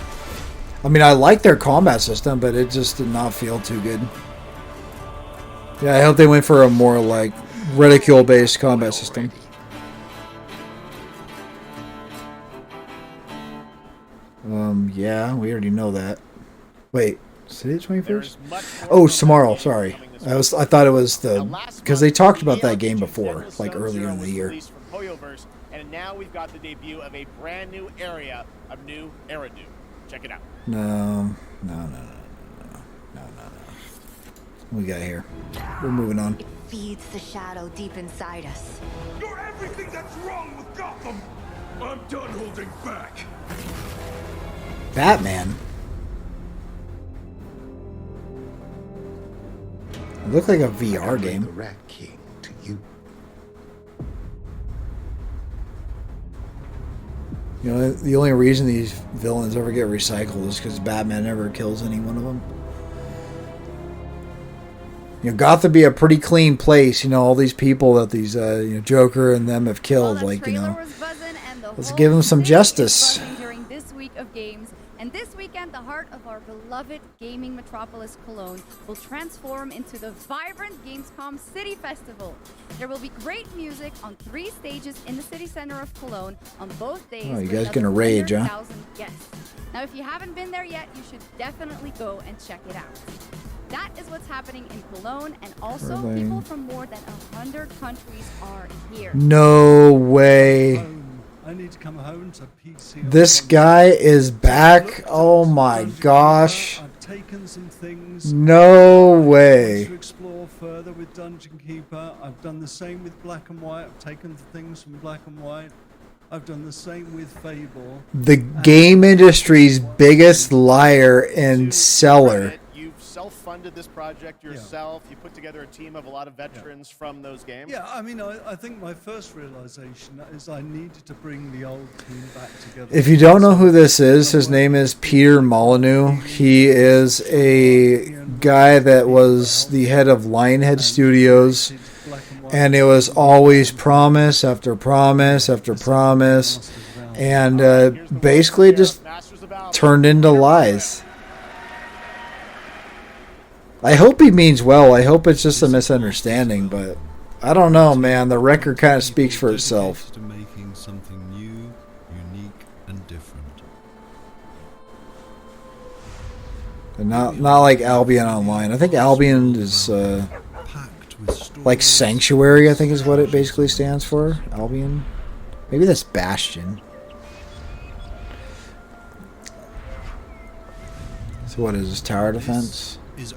I mean, I like their combat system, but it just did not feel too good. Yeah, I hope they went for a more like ridicule-based combat system. Yeah, we already know that. Wait. Today 21st? Oh, it's tomorrow. Sorry, I thought it was because they talked about that game before, like earlier in the year. And now we've got the debut of a brand new area of new Eridu. Check it out. No. What we got here? We're moving on. It feeds the shadow deep inside us. You're everything that's wrong with Gotham. I'm done holding back. Batman. It looked like a VR game. The Rat King to you. You know, the only reason these villains ever get recycled is because Batman never kills any one of them. You know, Gotham be a pretty clean place. You know, all these people that these Joker and them have killed. Like, you know, let's give them some justice. During this week of games. And this weekend, the heart of our beloved gaming metropolis, Cologne, will transform into the vibrant GamesCom City Festival. There will be great music on 3 stages in the city center of Cologne on both days. Oh, you guys gonna rage, huh? 100,000 guests. Now, if you haven't been there yet, you should definitely go and check it out. That is what's happening in Cologne, and also people from more than 100 countries are here. No way. I need to come home to PC. This guy is back. Oh my gosh. I've taken some things. No way. To explore further with Dungeon Keeper. I've done the same with Black and White. I've taken things from Black and White. I've done the same with Fable. The game industry's biggest liar and seller. You've self-funded this project yourself. You put together a team of a lot of veterans from those games. Yeah, I mean, I think my first realization is I needed to bring the old team back together. If you don't know who this is, his name is Peter Molyneux. He is a guy that was the head of Lionhead Studios, and it was always promise after promise after promise, and basically just turned into lies. I hope he means well. I hope it's just a misunderstanding, but I don't know, man. The record kind of speaks for itself. To making something new, unique, and different. And not like Albion Online. I think Albion is like Sanctuary, I think is what it basically stands for. Albion. Maybe that's Bastion. So what is this? Tower defense? Is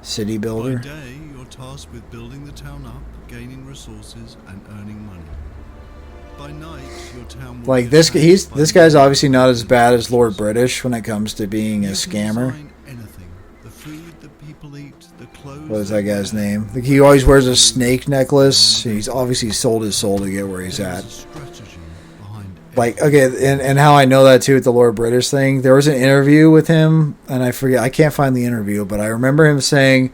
City builder? By day, you're tasked with building the town up, gaining resources, and earning money. By night, your town will Like this guy's obviously not as bad as Lord British when it comes to being a scammer. the food that people eat, the clothes. What is that guy's name? Like he always wears a snake necklace. He's obviously sold his soul to get where he's at. Like, okay, and how I know that too with the Lord British thing, there was an interview with him, and I can't find the interview, but I remember him saying,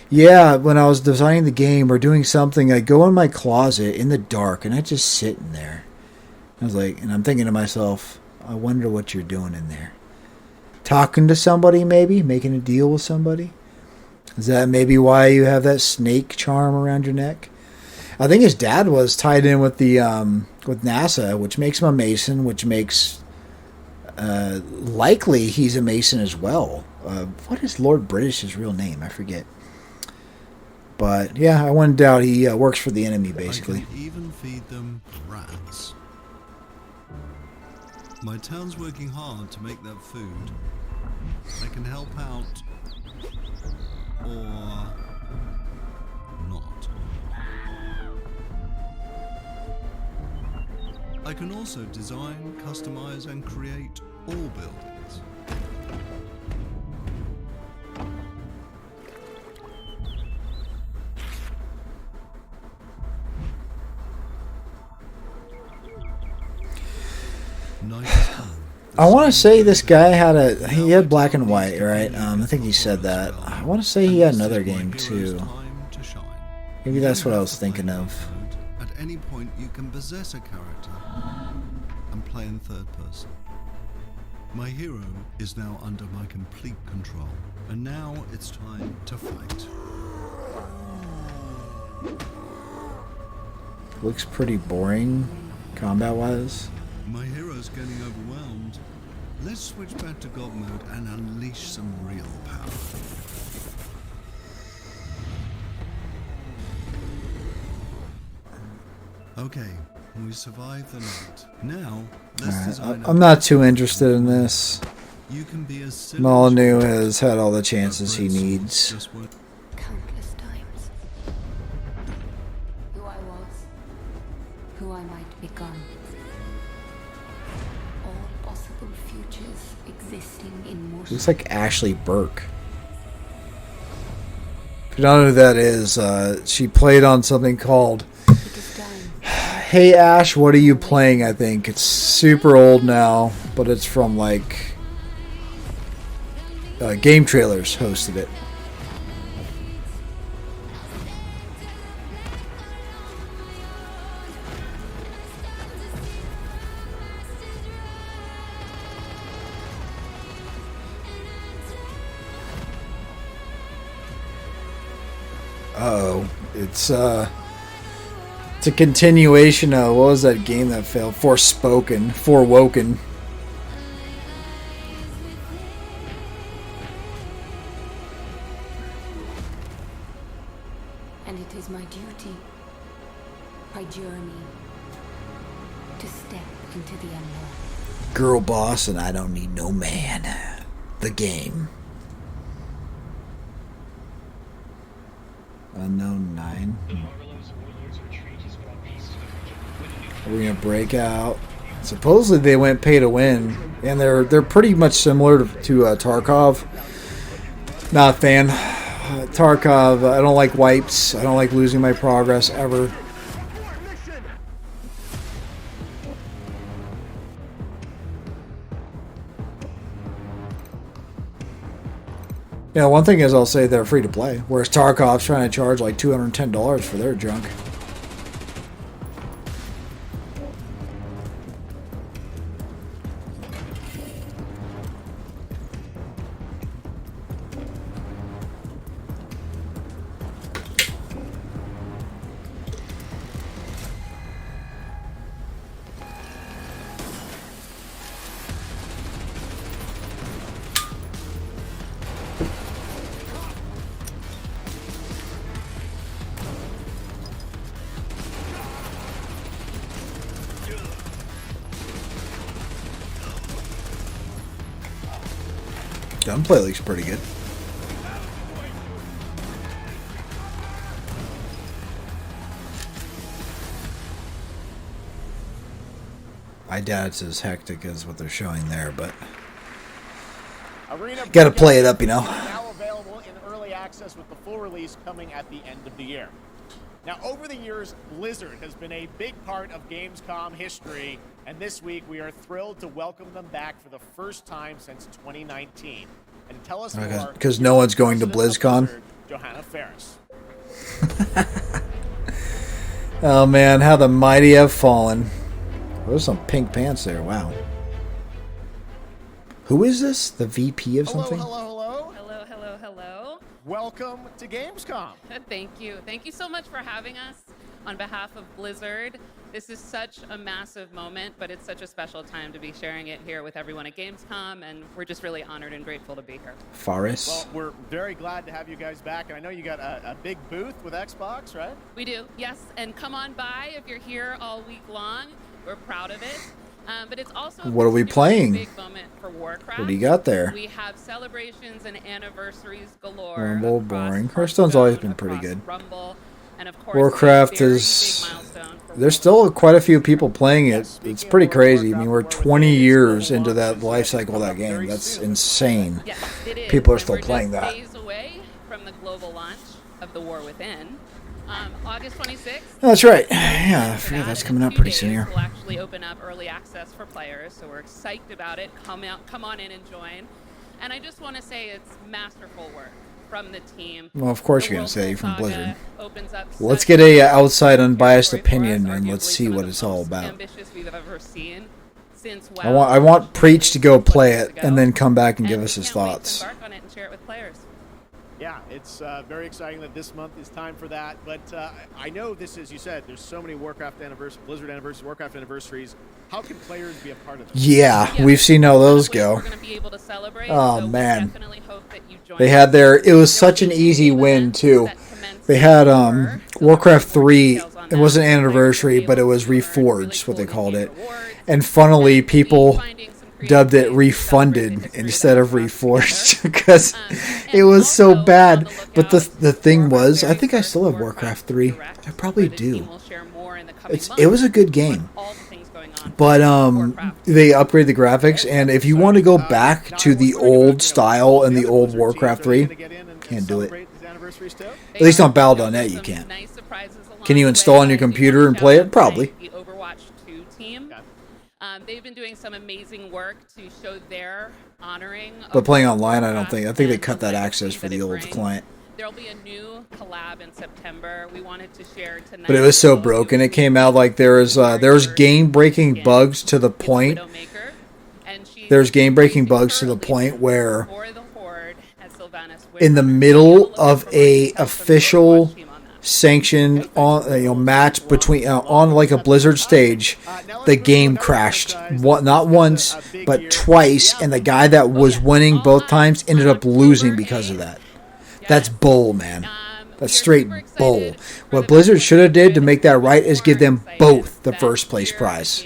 yeah, when I was designing the game or doing something, I'd go in my closet in the dark, and I'd just sit in there. I was like, and I'm thinking to myself, I wonder what you're doing in there. Talking to somebody, maybe? Making a deal with somebody? Is that maybe why you have that snake charm around your neck? I think his dad was tied in with the with NASA, which makes him a Mason, which makes likely he's a Mason as well. What is Lord British's real name? I forget. But yeah, I wouldn't doubt he works for the enemy, basically. I can even feed them rats. My town's working hard to make that food. I can help out, or not. I can also design, customize, and create all buildings. I want to say this guy had black and white, right? I think he said that. I want to say he had another game too. Maybe that's what I was thinking of. At any point, you can possess a character and play in third person. My hero is now under my complete control, and now it's time to fight. Looks pretty boring, combat-wise. My hero's getting overwhelmed. Let's switch back to God mode and unleash some real power. Okay, we survived the night. Now, let's design. I'm not too interested in this. You can be as silly Molyneux has had all the chances he needs. Countless times. Who I was, who I might become. All possible futures existing in motion. Looks like Ashley Burke. If you don't know who that is, she played on something called Hey Ash, What Are You Playing? I think it's super old now, but it's from like Game Trailers hosted it. Uh-oh. It's a continuation of, what was that game that failed? Forwoken. And it is my duty, my journey, to step into the unknown. Girl boss and I don't need no man. The game. Unknown 9. We're gonna break out. Supposedly they went pay to win, and they're pretty much similar to Tarkov. Not a fan. Tarkov, I don't like wipes. I don't like losing my progress ever. Yeah, one thing is I'll say they're free to play, whereas Tarkov's trying to charge like $210 for their junk. Gunplay looks pretty good. I doubt it's as hectic as what they're showing there, but got to play it up, you know. Now available in early access with the full release coming at the end of the year. Now, over the years, Blizzard has been a big part of Gamescom history, and this week we are thrilled to welcome them back for the first time since 2019. And tell us more, because no one's going to BlizzCon. Blizzard, Johanna Ferris. Oh man, how the mighty have fallen. There's some pink pants there. Wow. Who is this? The VP of something? Hello. Welcome to Gamescom. Thank you. Thank you so much for having us on behalf of Blizzard. This is such a massive moment, but it's such a special time to be sharing it here with everyone at Gamescom, and we're just really honored and grateful to be here. Faris. Well, we're very glad to have you guys back, and I know you got a big booth with Xbox, right? We do, yes, and come on by if you're here all week long. We're proud of it. But it's also What are we playing? a big moment for Warcraft. What do you got there? We have celebrations and anniversaries galore. Rumble, boring. Hearthstone's always been pretty good. Rumble, and of course, Warcraft is... There's still quite a few people playing it. It's pretty crazy. I mean, we're 20 years into that life cycle of that game. That's insane. Yes, it is. People are still We're playing just that. days away from the global launch of The War Within. August 26th. Oh, that's right. Yeah, I forgot that's coming up pretty soon here. We'll actually open up early access for players, so we're psyched about it. Come on in and join. And I just want to say it's masterful work from the team. Well, of course you're going to say you're from Blizzard. Opens up Let's get a outside unbiased opinion and let's see what it's all about. ambitious we've ever seen since I want Preach to go play it and then come back and give us his thoughts. embark on it and share it with players. Yeah, it's very exciting that this month is time for that. But I know this is, you said, there's so many Warcraft anniversaries, Blizzard anniversaries, Warcraft anniversaries. How can players be a part of this? Yeah, we've seen how those go. Oh, man. They had it was such an easy win, too. They had Warcraft 3. It wasn't anniversary, but it was Reforged, what they called it. And funnily, people dubbed it Refunded instead of Reforged because it was so bad. But the thing was, I think I still have Warcraft 3. I probably do. It was a good game. But they upgrade the graphics, and if you want to go back to the old style and the old Warcraft 3, can't do it. At least on Battle.net you can't. Can you install on your computer and play it? Probably. The Overwatch 2 team. They've been doing some amazing work to show their honoring. But playing online, I think they cut that access for the old client. There'll be a new collab in September. We wanted to share tonight. But it was so broken. It came out like there was game-breaking bugs to the point. There's game-breaking bugs to the point where, in the middle of a official sanctioned match between on like a Blizzard stage, the game crashed. Not once, but twice, and the guy that was winning both times ended up losing because of that. That's bull, man. That's straight bull. What Blizzard should have did to make that right is give them both the first place prize.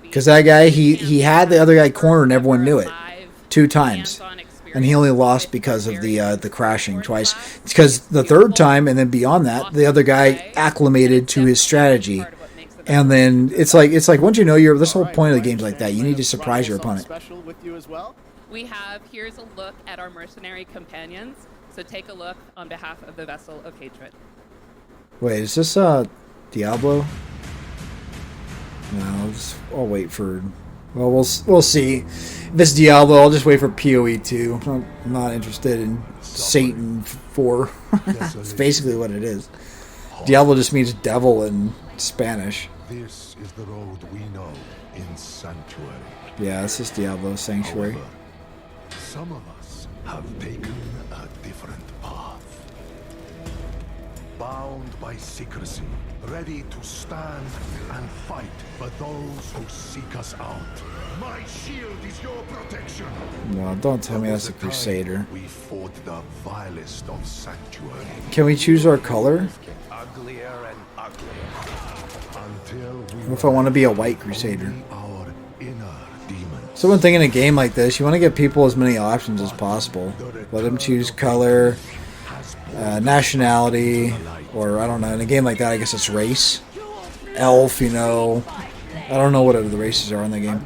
Because that guy, he had the other guy cornered and everyone knew it 2 times. And he only lost because of the crashing twice. It's because the third time and then beyond that, the other guy acclimated to his strategy And then it's like once you know your this whole point of the game's like that. You need to surprise your opponent. Special with you as well. Here's a look at our mercenary companions. So take a look on behalf of the vessel of hatred. Wait, is this Diablo? No, I'll wait for. Well, we'll see. If it's Diablo, I'll just wait for PoE 2. I'm not interested in Satan 4. It's basically what it is. Diablo just means devil in Spanish. This is the road we know in Sanctuary. Yeah, this is Diablo Sanctuary. However, some of us have taken a different path. Bound by secrecy, ready to stand and fight for those who seek us out. My shield is your protection. No, don't tell me that's a Crusader. We fought the vilest of Sanctuary. Can we choose our color? Uglier and uglier. Until we What if I want to be a white Crusader? our inner demons. So when thinking a game like this, you want to give people as many options as possible. Let them choose color, nationality, or I don't know. In a game like that, I guess it's race, elf. You know, I don't know what the races are in the game.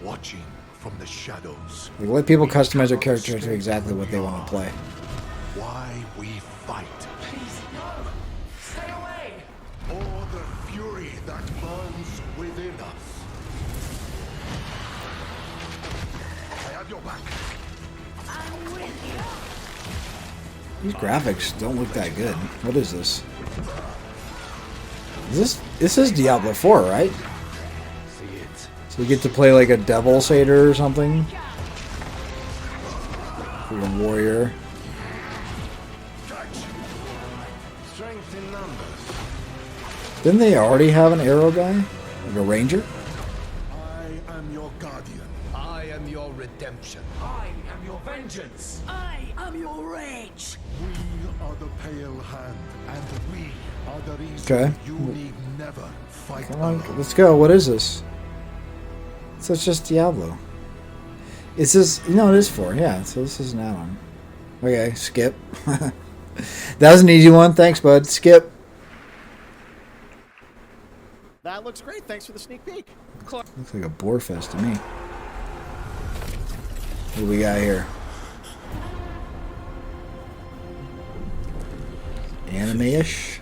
Watching from the shadows. Like, let people customize their character to exactly what they want to play. Why we fight. Please, no. Stay away. Or the fury that burns within us. I have your back. I'm with you. These graphics don't look that good. What is this? This is Diablo 4, right? So you get to play like a devil satyr or something? Like a warrior. Strength in numbers. Didn't they already have an arrow guy? Like a ranger? I am your guardian. I am your redemption. I am your vengeance. I am your rage. We are the pale hand, and we are the reason Okay. you need never fight Come on, alone. let's go. What is this? So it's just Diablo. Is this... No, it is 4. Yeah, so this is an add-on. Okay, skip. That was an easy one. Thanks, bud. Skip. That looks great. Thanks for the sneak peek. Looks like a boar fest to me. What do we got here? Anime-ish?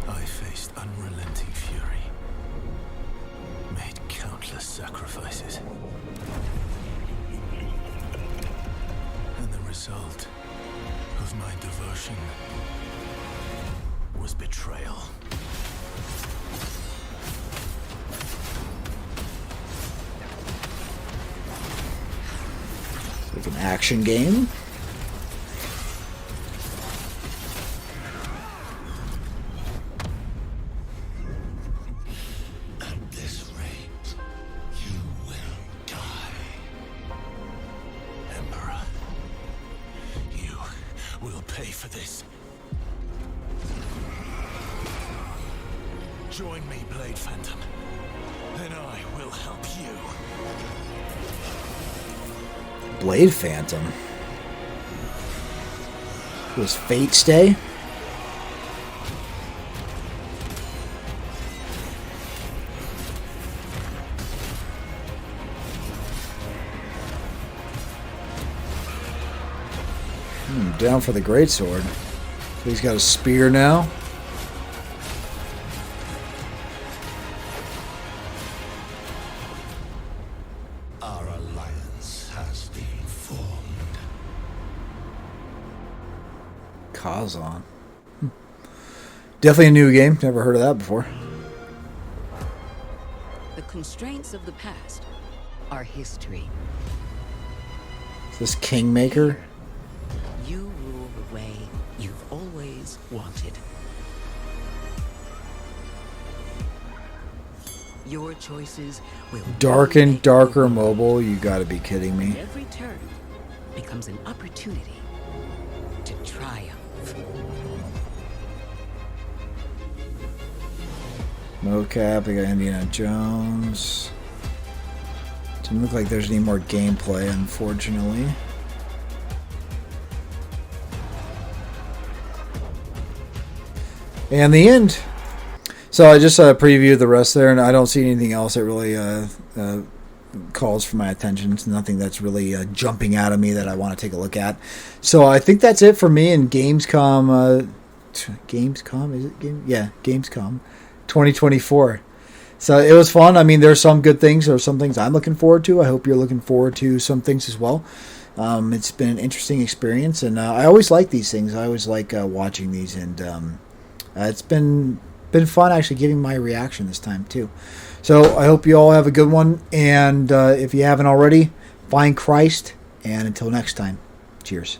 I faced unrelenting fury. Made countless sacrifices. And the result of my devotion was betrayal. It's like an action game. At this rate, you will die. Emperor, you will pay for this. Join me, Blade Phantom, and I will help you. Blade Phantom. Was Fate Stay? Down for the greatsword. So he's got a spear now. Our alliance has been formed. Kazan. Definitely a new game. Never heard of that before. The constraints of the past are history. Is this Kingmaker? You rule the way you've always wanted. Your choices will Dark and darker mobile? You gotta be kidding me. every turn becomes an opportunity to triumph. Mocap, we got Indiana Jones. Doesn't look like there's any more gameplay, unfortunately. And the end. So I just previewed the rest there, and I don't see anything else that really calls for my attention. It's nothing that's really jumping out of me that I want to take a look at. So I think that's it for me in Gamescom. Gamescom, is it? Gamescom 2024. So it was fun. I mean, there's some good things. There's some things I'm looking forward to. I hope you're looking forward to some things as well. It's been an interesting experience, and I always like these things. I always like watching these, and it's been fun actually getting my reaction this time too. So I hope you all have a good one, and if you haven't already, find Christ, and until next time, cheers.